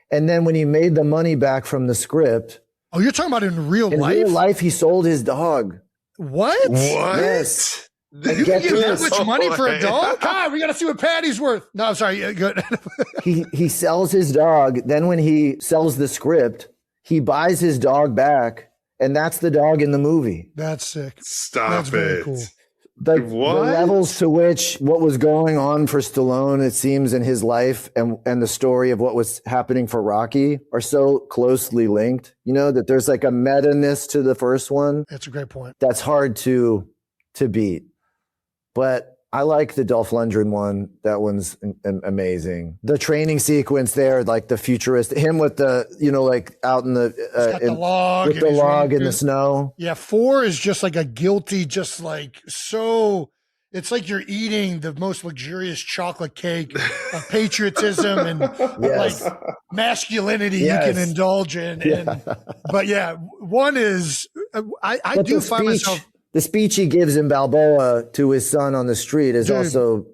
[SPEAKER 1] And then when he made the money back from the script,
[SPEAKER 2] Oh, you're talking about in real
[SPEAKER 1] in
[SPEAKER 2] life?
[SPEAKER 1] real life, he sold his dog.
[SPEAKER 2] What?
[SPEAKER 1] Yes.
[SPEAKER 3] Did
[SPEAKER 1] you get
[SPEAKER 2] You get that
[SPEAKER 1] this?
[SPEAKER 2] much money for a dog? God, we got to see what Patty's worth. No, I'm sorry. Yeah, good.
[SPEAKER 1] He sells his dog. Then when he sells the script, he buys his dog back. And that's the dog in the movie.
[SPEAKER 2] That's sick.
[SPEAKER 3] Stop
[SPEAKER 2] That's
[SPEAKER 3] it.
[SPEAKER 2] very cool.
[SPEAKER 1] The
[SPEAKER 3] What?
[SPEAKER 1] levels to which what was going on for Stallone, it seems, in his life and the story of what was happening for Rocky are so closely linked, that there's like a meta-ness to the first one
[SPEAKER 2] That's a great point.
[SPEAKER 1] that's hard to beat. But I like the Dolph Lundgren one. That one's amazing. The training sequence there, like the futurist, him with the, like out in the,
[SPEAKER 2] Got the log.
[SPEAKER 1] with
[SPEAKER 2] and
[SPEAKER 1] the
[SPEAKER 2] he's
[SPEAKER 1] log
[SPEAKER 2] running
[SPEAKER 1] in the
[SPEAKER 2] through-
[SPEAKER 1] snow.
[SPEAKER 2] Yeah, 4 is just like a guilty, just like so. It's like you're eating the most luxurious chocolate cake of patriotism and
[SPEAKER 1] Yes.
[SPEAKER 2] like masculinity
[SPEAKER 1] Yes.
[SPEAKER 2] you can indulge in. And, but yeah, one is I
[SPEAKER 1] But
[SPEAKER 2] do
[SPEAKER 1] the
[SPEAKER 2] find myself.
[SPEAKER 1] the speech he gives in Balboa to his son on the street is
[SPEAKER 2] Dude,
[SPEAKER 1] also,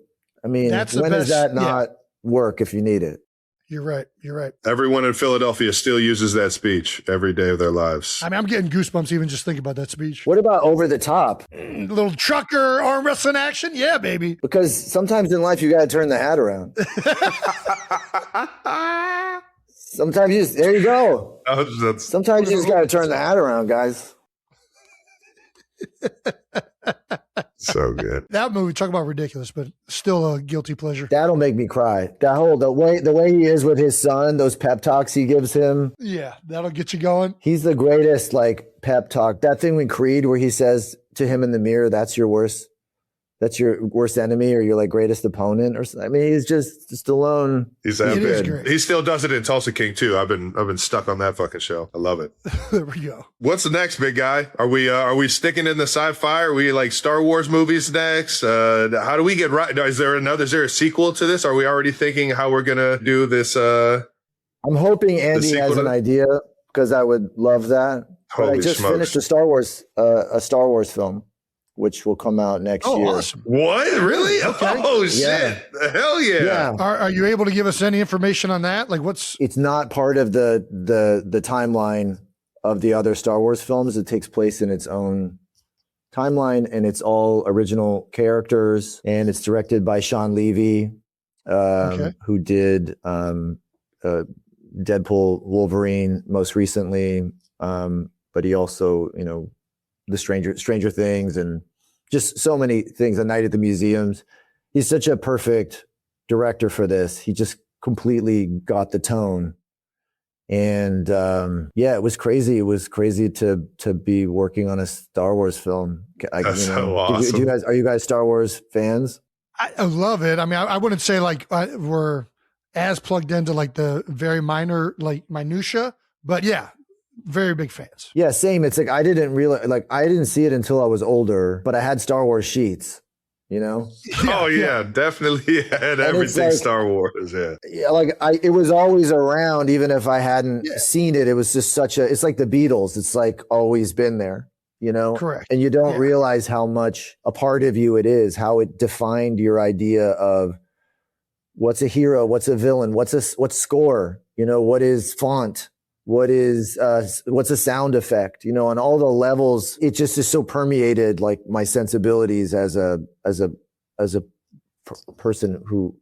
[SPEAKER 1] I mean,
[SPEAKER 2] that's the
[SPEAKER 1] when does
[SPEAKER 2] best-
[SPEAKER 1] that not work if you need it?
[SPEAKER 2] You're right. You're right.
[SPEAKER 3] Everyone in Philadelphia still uses that speech every day of their lives.
[SPEAKER 2] I mean, I'm getting goosebumps even just thinking about that speech.
[SPEAKER 1] What about over the top?
[SPEAKER 2] Little trucker arm wrestling action, yeah, baby.
[SPEAKER 1] Because sometimes in life you got to turn the hat around. Sometimes you just, there you go. Sometimes you just got to turn the hat around, guys.
[SPEAKER 3] So good.
[SPEAKER 2] That movie, talk about ridiculous, but still a guilty pleasure.
[SPEAKER 1] That'll make me cry. The way he is with his son, those pep talks he gives him.
[SPEAKER 2] Yeah, that'll get you going.
[SPEAKER 1] He's the greatest, like, pep talk. That thing with Creed where he says to him in the mirror, that's your worst enemy or your like greatest opponent or something. I mean, he's just alone.
[SPEAKER 3] He's
[SPEAKER 2] It is
[SPEAKER 3] that
[SPEAKER 2] great.
[SPEAKER 3] He still does it in Tulsa King too. I've been stuck on that fucking show. I love it.
[SPEAKER 2] There we go.
[SPEAKER 3] What's the next, big guy? Are we sticking in the sci-fi? Are we like Star Wars movies next? How do we get right? Is there a sequel to this? Are we already thinking how we're gonna do this?
[SPEAKER 1] I'm hoping Andy
[SPEAKER 3] sequel
[SPEAKER 1] has
[SPEAKER 3] to
[SPEAKER 1] an
[SPEAKER 3] that?
[SPEAKER 1] idea because I would love that. But I
[SPEAKER 3] Holy
[SPEAKER 1] just
[SPEAKER 3] smokes.
[SPEAKER 1] finished a Star Wars film, which will come out next
[SPEAKER 2] Oh,
[SPEAKER 1] year.
[SPEAKER 2] awesome.
[SPEAKER 3] What? Really?
[SPEAKER 2] Okay.
[SPEAKER 3] Oh
[SPEAKER 1] Yeah.
[SPEAKER 3] shit! Hell yeah!
[SPEAKER 1] Yeah.
[SPEAKER 2] Are you able to give us any information on that? Like what's
[SPEAKER 1] It's not part of the timeline of the other Star Wars films. It takes place in its own timeline, and it's all original characters. And it's directed by Sean Levy,
[SPEAKER 2] Okay.
[SPEAKER 1] who did Deadpool, Wolverine most recently. But he also, the Stranger Things, and just so many things. A Night at the Museums. He's such a perfect director for this. He just completely got the tone. And it was crazy. It was crazy to be working on a Star Wars film.
[SPEAKER 3] That's so awesome.
[SPEAKER 1] Are you guys Star Wars fans?
[SPEAKER 2] I love it. I mean, I wouldn't say like we're as plugged into like the very minor like minutia, but yeah, very big fans.
[SPEAKER 1] Yeah, same. It's like I didn't see it until I was older, but I had Star Wars sheets.
[SPEAKER 3] Oh yeah, definitely had everything
[SPEAKER 1] like-
[SPEAKER 3] Star Wars. Yeah.
[SPEAKER 1] Yeah, it was always around, even if I hadn't seen it. It was just it's like the Beatles. It's like always been there,
[SPEAKER 2] Correct.
[SPEAKER 1] And you don't
[SPEAKER 2] Yeah.
[SPEAKER 1] realize how much a part of you it is, how it defined your idea of what's a hero, what's a villain, what's score, what is font, what's a sound effect, on all the levels. It just is so permeated like my sensibilities as a person who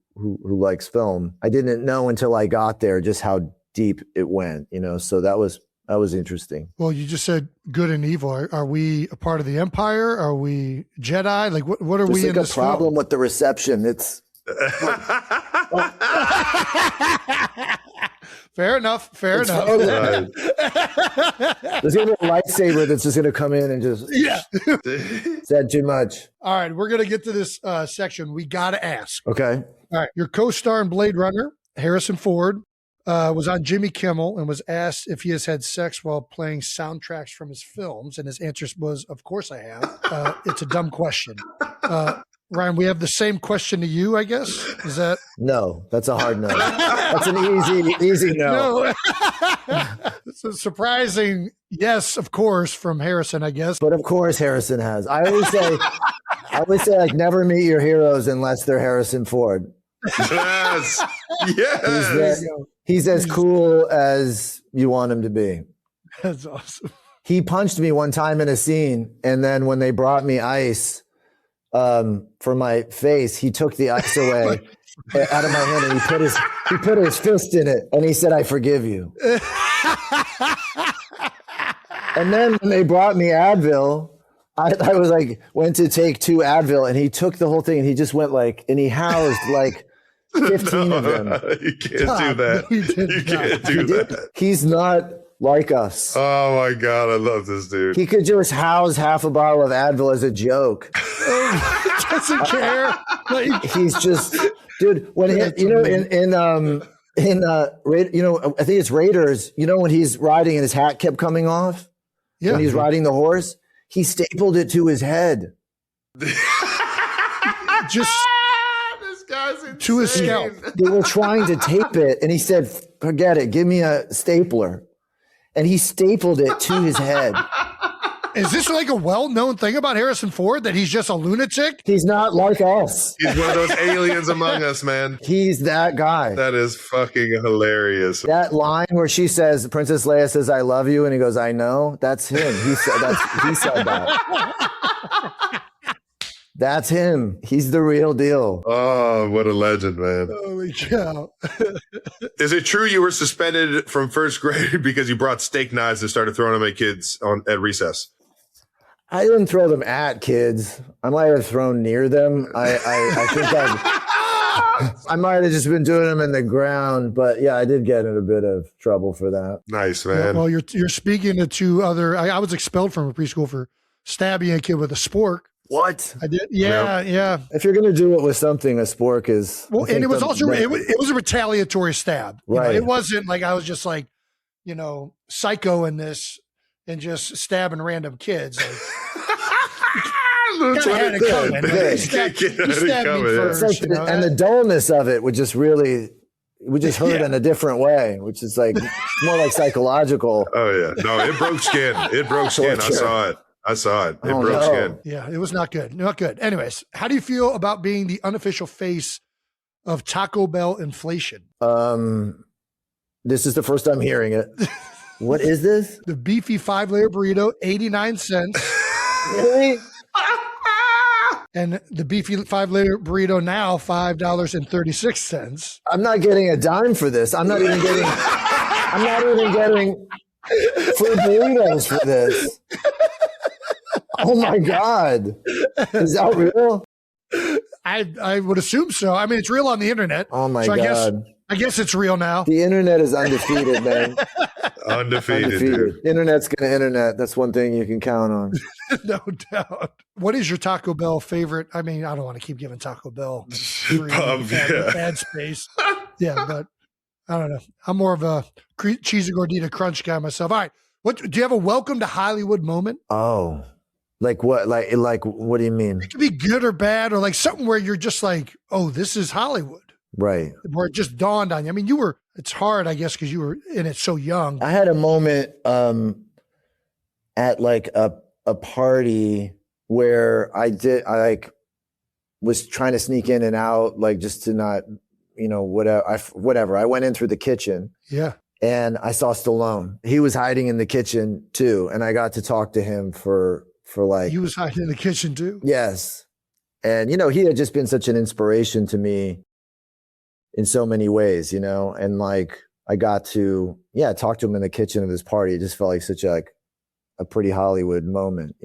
[SPEAKER 1] likes film. I didn't know until I got there just how deep it went, so that was interesting.
[SPEAKER 2] Well, you just said good and evil. Are we a part of the Empire? Are we Jedi? Like what are
[SPEAKER 1] There's
[SPEAKER 2] we
[SPEAKER 1] like
[SPEAKER 2] in
[SPEAKER 1] a
[SPEAKER 2] this
[SPEAKER 1] problem
[SPEAKER 2] film?
[SPEAKER 1] with the reception. It's
[SPEAKER 2] Fair enough.
[SPEAKER 1] It's
[SPEAKER 2] enough.
[SPEAKER 1] fine. There's gonna be a lightsaber that's just gonna come in and just
[SPEAKER 2] Yeah.
[SPEAKER 1] said too much.
[SPEAKER 2] All right, we're gonna get to this section. We gotta ask.
[SPEAKER 1] Okay.
[SPEAKER 2] All right, your co-star in Blade Runner, Harrison Ford, was on Jimmy Kimmel and was asked if he has had sex while playing soundtracks from his films, and his answer was, "Of course I have." It's a dumb question. Ryan, we have the same question to you, I guess. Is that
[SPEAKER 1] No, that's a hard no. That's an easy no.
[SPEAKER 2] no? It's a surprising yes, of course, from Harrison, I guess.
[SPEAKER 1] But of course Harrison has. I always say like never meet your heroes unless they're Harrison Ford.
[SPEAKER 3] Yes. Yes.
[SPEAKER 1] He's as cool as you want him to be.
[SPEAKER 2] That's awesome.
[SPEAKER 1] He punched me one time in a scene, and then when they brought me ice for my face, he took the ice away out of my hand, and he put his fist in it, and he said, "I forgive you." And then when they brought me Advil, I was like, went to take 2 Advil, and he took the whole thing, and he just went and he housed 15 of them.
[SPEAKER 3] You can't do that.
[SPEAKER 2] No, he did
[SPEAKER 3] You
[SPEAKER 2] not.
[SPEAKER 3] can't do that.
[SPEAKER 1] He's not like us.
[SPEAKER 3] Oh my God, I love this dude.
[SPEAKER 1] He could just house half a bottle of Advil as a joke.
[SPEAKER 2] Doesn't care. Like,
[SPEAKER 1] He's just, dude. When I think it's Raiders. When he's riding and his hat kept coming off
[SPEAKER 2] yeah.
[SPEAKER 1] when he's riding the horse, he stapled it to his head.
[SPEAKER 2] just
[SPEAKER 3] This guy's insane.
[SPEAKER 2] to his scalp.
[SPEAKER 1] They were trying to tape it, and he said, "Forget it. Give me a stapler." And he stapled it to his head.
[SPEAKER 2] Is this like a well-known thing about Harrison Ford, that he's just a lunatic?
[SPEAKER 1] He's not like us.
[SPEAKER 3] He's one of those aliens among us, man.
[SPEAKER 1] He's that guy.
[SPEAKER 3] That is fucking hilarious.
[SPEAKER 1] That line where she says, Princess Leia says, "I love you," and he goes, "I know." That's him. He said that. That's him. He's the real deal.
[SPEAKER 3] Oh, what a legend, man.
[SPEAKER 2] Holy cow.
[SPEAKER 3] Is it true you were suspended from first grade because you brought steak knives and started throwing them at kids at recess?
[SPEAKER 1] I didn't throw them at kids. I might have thrown near them. I think I might have just been doing them in the ground. But yeah, I did get in a bit of trouble for that.
[SPEAKER 3] Nice, man.
[SPEAKER 2] Well, you're speaking to two other. I was expelled from a preschool for stabbing a kid with a spork.
[SPEAKER 1] What?
[SPEAKER 2] I did. Yeah.
[SPEAKER 1] If you're going to do it with something, a spork is.
[SPEAKER 2] Well, and it was also it was a retaliatory stab. You know,
[SPEAKER 1] Right.
[SPEAKER 2] it wasn't like I was just like, psycho in this and just stabbing random kids. Like,
[SPEAKER 3] That's
[SPEAKER 2] kinda
[SPEAKER 3] what
[SPEAKER 2] had
[SPEAKER 3] it
[SPEAKER 2] it coming.
[SPEAKER 3] did.
[SPEAKER 2] He
[SPEAKER 3] He
[SPEAKER 2] stabbed
[SPEAKER 3] stabbed
[SPEAKER 2] me
[SPEAKER 3] me
[SPEAKER 2] first.
[SPEAKER 1] It's like and the dullness of it would just hurt
[SPEAKER 2] Yeah.
[SPEAKER 1] in a different way, which is like more like psychological.
[SPEAKER 3] Oh, yeah. No, it broke skin. It broke skin. I saw it. It
[SPEAKER 1] Oh,
[SPEAKER 3] broke
[SPEAKER 1] no.
[SPEAKER 3] skin.
[SPEAKER 2] Yeah, it was not good. Not good. Anyways, how do you feel about being the unofficial face of Taco Bell inflation?
[SPEAKER 1] This is the first time hearing it. What is this?
[SPEAKER 2] The beefy 5-layer burrito, 89 cents.
[SPEAKER 1] Really?
[SPEAKER 2] And the beefy 5-layer burrito now, $5.36.
[SPEAKER 1] I'm not getting a dime for this. I'm not even getting free burritos for this. Oh my God. Is that real?
[SPEAKER 2] I would assume so. I mean, it's real on the internet.
[SPEAKER 1] Oh my
[SPEAKER 2] so
[SPEAKER 1] God.
[SPEAKER 2] I guess it's real now.
[SPEAKER 1] The internet is undefeated, man.
[SPEAKER 3] Undefeated, dude.
[SPEAKER 1] Internet's going to internet. That's one thing you can count on.
[SPEAKER 2] No doubt. What is your Taco Bell favorite? I mean, I don't want to keep giving Taco Bell free bad space. Yeah, but I don't know. I'm more of a cheesy gordita crunch guy myself. All right. What do you have a welcome to Hollywood moment?
[SPEAKER 1] Oh, like what? Like what do you mean?
[SPEAKER 2] It could be good or bad, or like something where you're just like, oh, this is Hollywood.
[SPEAKER 1] Right.
[SPEAKER 2] Where it just dawned on you. I mean, it's hard, I guess, because you were in it so young.
[SPEAKER 1] I had a moment at like a party where I was trying to sneak in and out, like just to not, whatever. I went in through the kitchen.
[SPEAKER 2] Yeah.
[SPEAKER 1] And I saw Stallone. He was hiding in the kitchen too, and I got to talk to him for like.
[SPEAKER 2] He was hiding in the kitchen too.
[SPEAKER 1] Yes, and he had just been such an inspiration to me in so many ways, and like I got to talk to him in the kitchen of his party. It just felt like such a pretty Hollywood moment,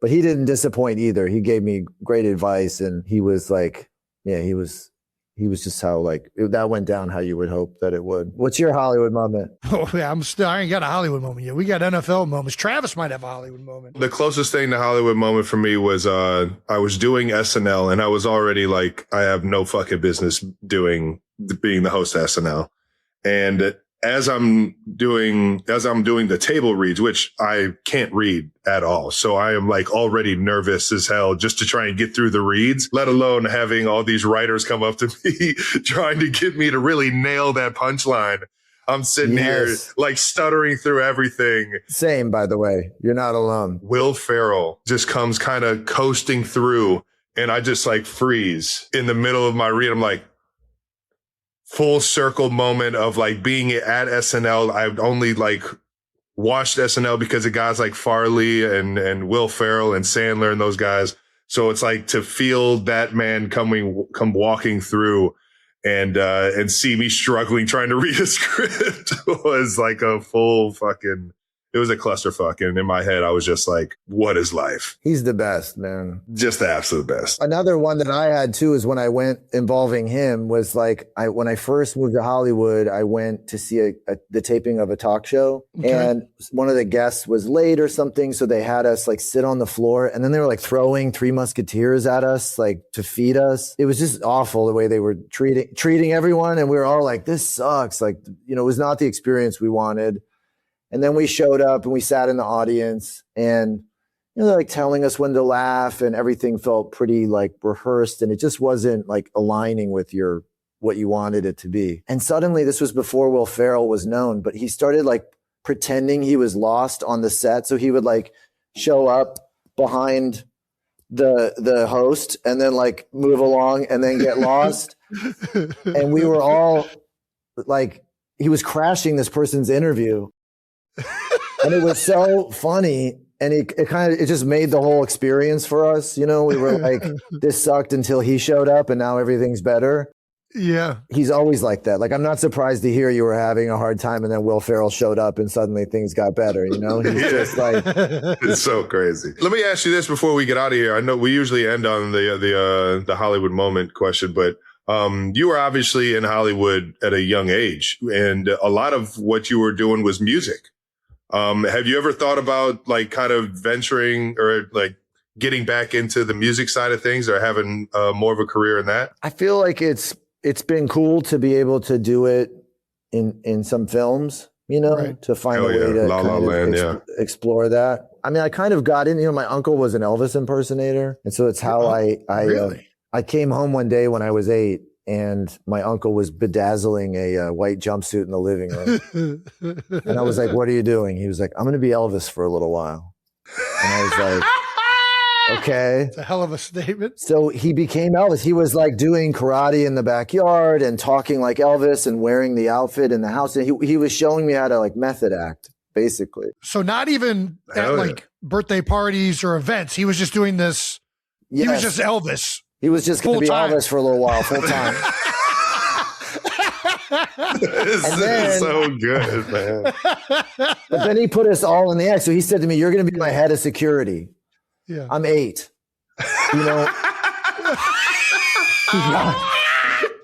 [SPEAKER 1] But he didn't disappoint either. He gave me great advice, and he was like, he was just how that went down how you would hope that it would. What's your Hollywood moment?
[SPEAKER 2] Oh yeah, I ain't got a Hollywood moment yet. We got NFL moments. Travis might have a Hollywood moment.
[SPEAKER 3] The closest thing to Hollywood moment for me was I was doing SNL, and I was already like, I have no fucking business being the host of SNL. And as I'm doing the table reads, which I can't read at all. So I am like already nervous as hell just to try and get through the reads, let alone having all these writers come up to me trying to get me to really nail that punchline. I'm sitting here like stuttering through everything.
[SPEAKER 1] Same, by the way. You're not alone.
[SPEAKER 3] Will Ferrell just comes kind of coasting through, and I just like freeze in the middle of my read. I'm like, full circle moment of like being at SNL. I've only like watched SNL because of guys like Farley and Will Ferrell and Sandler and those guys. So it's like to feel that man come walking through and see me struggling trying to read a script was like a full fucking. It was a clusterfuck. And in my head, I was just like, what is life?
[SPEAKER 1] He's the best, man.
[SPEAKER 3] Just the absolute best.
[SPEAKER 1] Another one that I had too is when I went involving him was like, when I first moved to Hollywood, I went to see the taping of a talk show. Okay. And one of the guests was late or something. So they had us like sit on the floor, and then they were like throwing Three Musketeers at us, like to feed us. It was just awful the way they were treating everyone. And we were all like, this sucks. Like, it was not the experience we wanted. And then we showed up and we sat in the audience, and they're like telling us when to laugh, and everything felt pretty like rehearsed, and it just wasn't like aligning with what you wanted it to be. And suddenly, this was before Will Ferrell was known, but he started like pretending he was lost on the set. So he would like show up behind the host and then like move along and then get lost. And we were all like, he was crashing this person's interview. And it was so funny. And it just made the whole experience for us. We were like, this sucked until he showed up and now everything's better.
[SPEAKER 2] Yeah.
[SPEAKER 1] He's always like that. Like, I'm not surprised to hear you were having a hard time and then Will Ferrell showed up and suddenly things got better. He's just like,
[SPEAKER 3] it's so crazy. Let me ask you this before we get out of here. I know we usually end on the Hollywood moment question, but you were obviously in Hollywood at a young age, and a lot of what you were doing was music. Have you ever thought about like kind of venturing or like getting back into the music side of things, or having more of a career in that?
[SPEAKER 1] I feel like it's been cool to be able to do it in some films,
[SPEAKER 2] Right.
[SPEAKER 1] to find a way to
[SPEAKER 3] La La Land,
[SPEAKER 1] explore that. I mean, I kind of got in, my uncle was an Elvis impersonator. And so it's how
[SPEAKER 2] Really?
[SPEAKER 1] I came home one day when I was 8 and my uncle was bedazzling a white jumpsuit in the living room. And I was like, what are you doing? He was like, I'm going to be Elvis for a little while. And I was like, okay.
[SPEAKER 2] It's a hell of a statement.
[SPEAKER 1] So he became Elvis. He was like doing karate in the backyard and talking like Elvis and wearing the outfit in the house. And he was showing me how to like method act, basically.
[SPEAKER 2] So not even at
[SPEAKER 3] Hell yeah.
[SPEAKER 2] like birthday parties or events. He was just doing this.
[SPEAKER 1] Yes.
[SPEAKER 2] He was just Elvis.
[SPEAKER 1] He was just going to be
[SPEAKER 2] full-time.
[SPEAKER 1] Elvis for a little while, full time.
[SPEAKER 3] This is so good, man.
[SPEAKER 1] But then he put us all in the act. So he said to me, you're going to be my head of security.
[SPEAKER 2] Yeah.
[SPEAKER 1] I'm 8.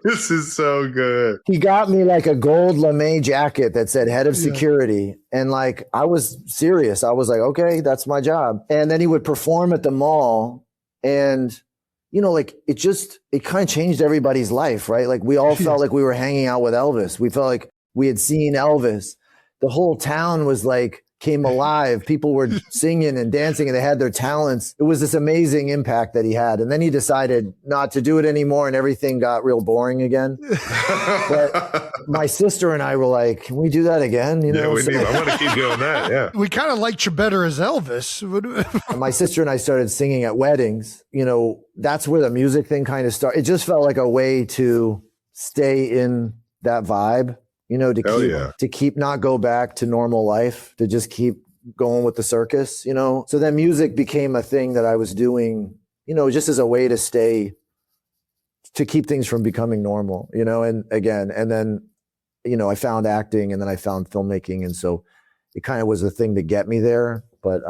[SPEAKER 3] This is so good.
[SPEAKER 1] He got me like a gold lame jacket that said head of security. And like, I was serious. I was like, okay, that's my job. And then he would perform at the mall, and like it kind of changed everybody's life, right? Like we all felt like we were hanging out with Elvis. We felt like we had seen Elvis. The whole town was like, came alive. People were singing and dancing and they had their talents. It was this amazing impact that he had. And then he decided not to do it anymore and everything got real boring again. But my sister and I were like, can we do that again?
[SPEAKER 3] I want to keep doing that. Yeah.
[SPEAKER 2] We kind of liked you better as Elvis.
[SPEAKER 1] My sister and I started singing at weddings. That's where the music thing kind of started. It just felt like a way to stay in that vibe. To keep not go back to normal life, to just keep going with the circus, So then music became a thing that I was doing, just as a way to keep things from becoming normal, and then, I found acting and then I found filmmaking. And so it kind of was a thing to get me there. But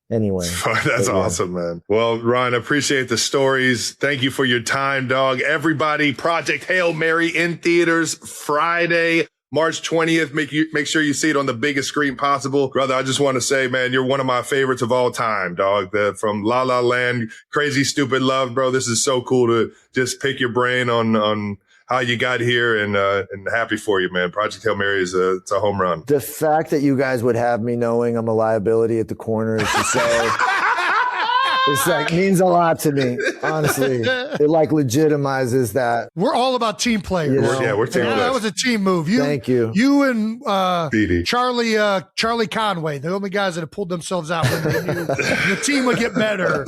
[SPEAKER 1] anyway.
[SPEAKER 3] That's awesome, man. Well, Ryan, I appreciate the stories. Thank you for your time, dog. Everybody, Project Hail Mary in theaters Friday, March 20th. Make sure you see it on the biggest screen possible. Brother, I just want to say, man, you're one of my favorites of all time, dog. From La La Land, Crazy Stupid Love, bro. This is so cool to just pick your brain on how you got here, and happy for you, man. Project Hail Mary it's a home run.
[SPEAKER 1] The fact that you guys would have me knowing I'm a liability at the corner to say, it's like means a lot to me, honestly. It like legitimizes that.
[SPEAKER 2] We're all about team players.
[SPEAKER 3] We're team players.
[SPEAKER 2] That was a team move.
[SPEAKER 1] Thank you.
[SPEAKER 2] You and
[SPEAKER 3] Dee.
[SPEAKER 2] Charlie Conway, the only guys that have pulled themselves out when they knew the team would get better.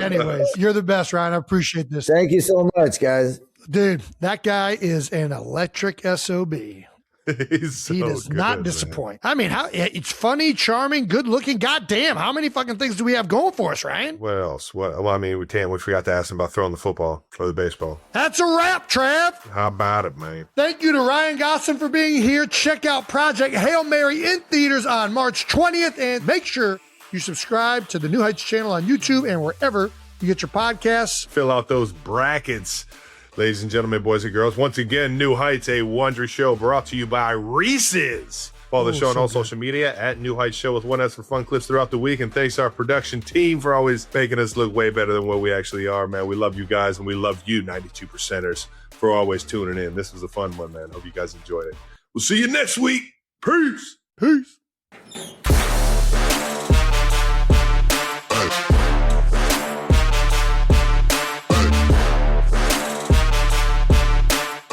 [SPEAKER 2] Anyways, you're the best, Ryan. I appreciate this.
[SPEAKER 1] Thank you so much, guys.
[SPEAKER 2] Dude, that guy is an electric SOB.
[SPEAKER 3] He
[SPEAKER 2] does not disappoint. Man. I mean, it's funny, charming, good looking. Goddamn, how many fucking things do we have going for us, Ryan?
[SPEAKER 3] What else? We forgot to ask him about throwing the football or the baseball.
[SPEAKER 2] That's a wrap, Trav.
[SPEAKER 3] How about it, man?
[SPEAKER 2] Thank you to Ryan Gosling for being here. Check out Project Hail Mary in theaters on March 20th, and make sure you subscribe to the New Heights channel on YouTube and wherever you get your podcasts.
[SPEAKER 3] Fill out those brackets. Ladies and gentlemen, boys and girls, once again, New Heights, a Wondery show brought to you by Reese's. Follow the show on all social media at New Heights Show with 1S for fun clips throughout the week. And thanks to our production team for always making us look way better than what we actually are, man. We love you guys, and we love you, 92%ers, for always tuning in. This was a fun one, man. Hope you guys enjoyed it. We'll see you next week. Peace.
[SPEAKER 2] Peace.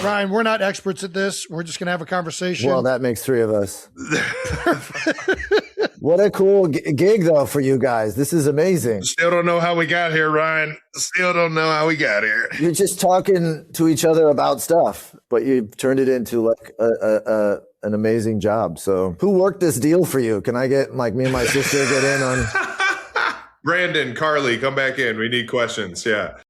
[SPEAKER 2] Ryan, we're not experts at this. We're just going to have a conversation.
[SPEAKER 1] Well, that makes 3 of us. What a cool gig, though, for you guys. This is amazing.
[SPEAKER 3] Still don't know how we got here, Ryan. Still don't know how we got here.
[SPEAKER 1] You're just talking to each other about stuff, but you turned it into like an amazing job. So who worked this deal for you? Can I get like me and my sister get in on?
[SPEAKER 3] Brandon, Carly, come back in. We need questions. Yeah.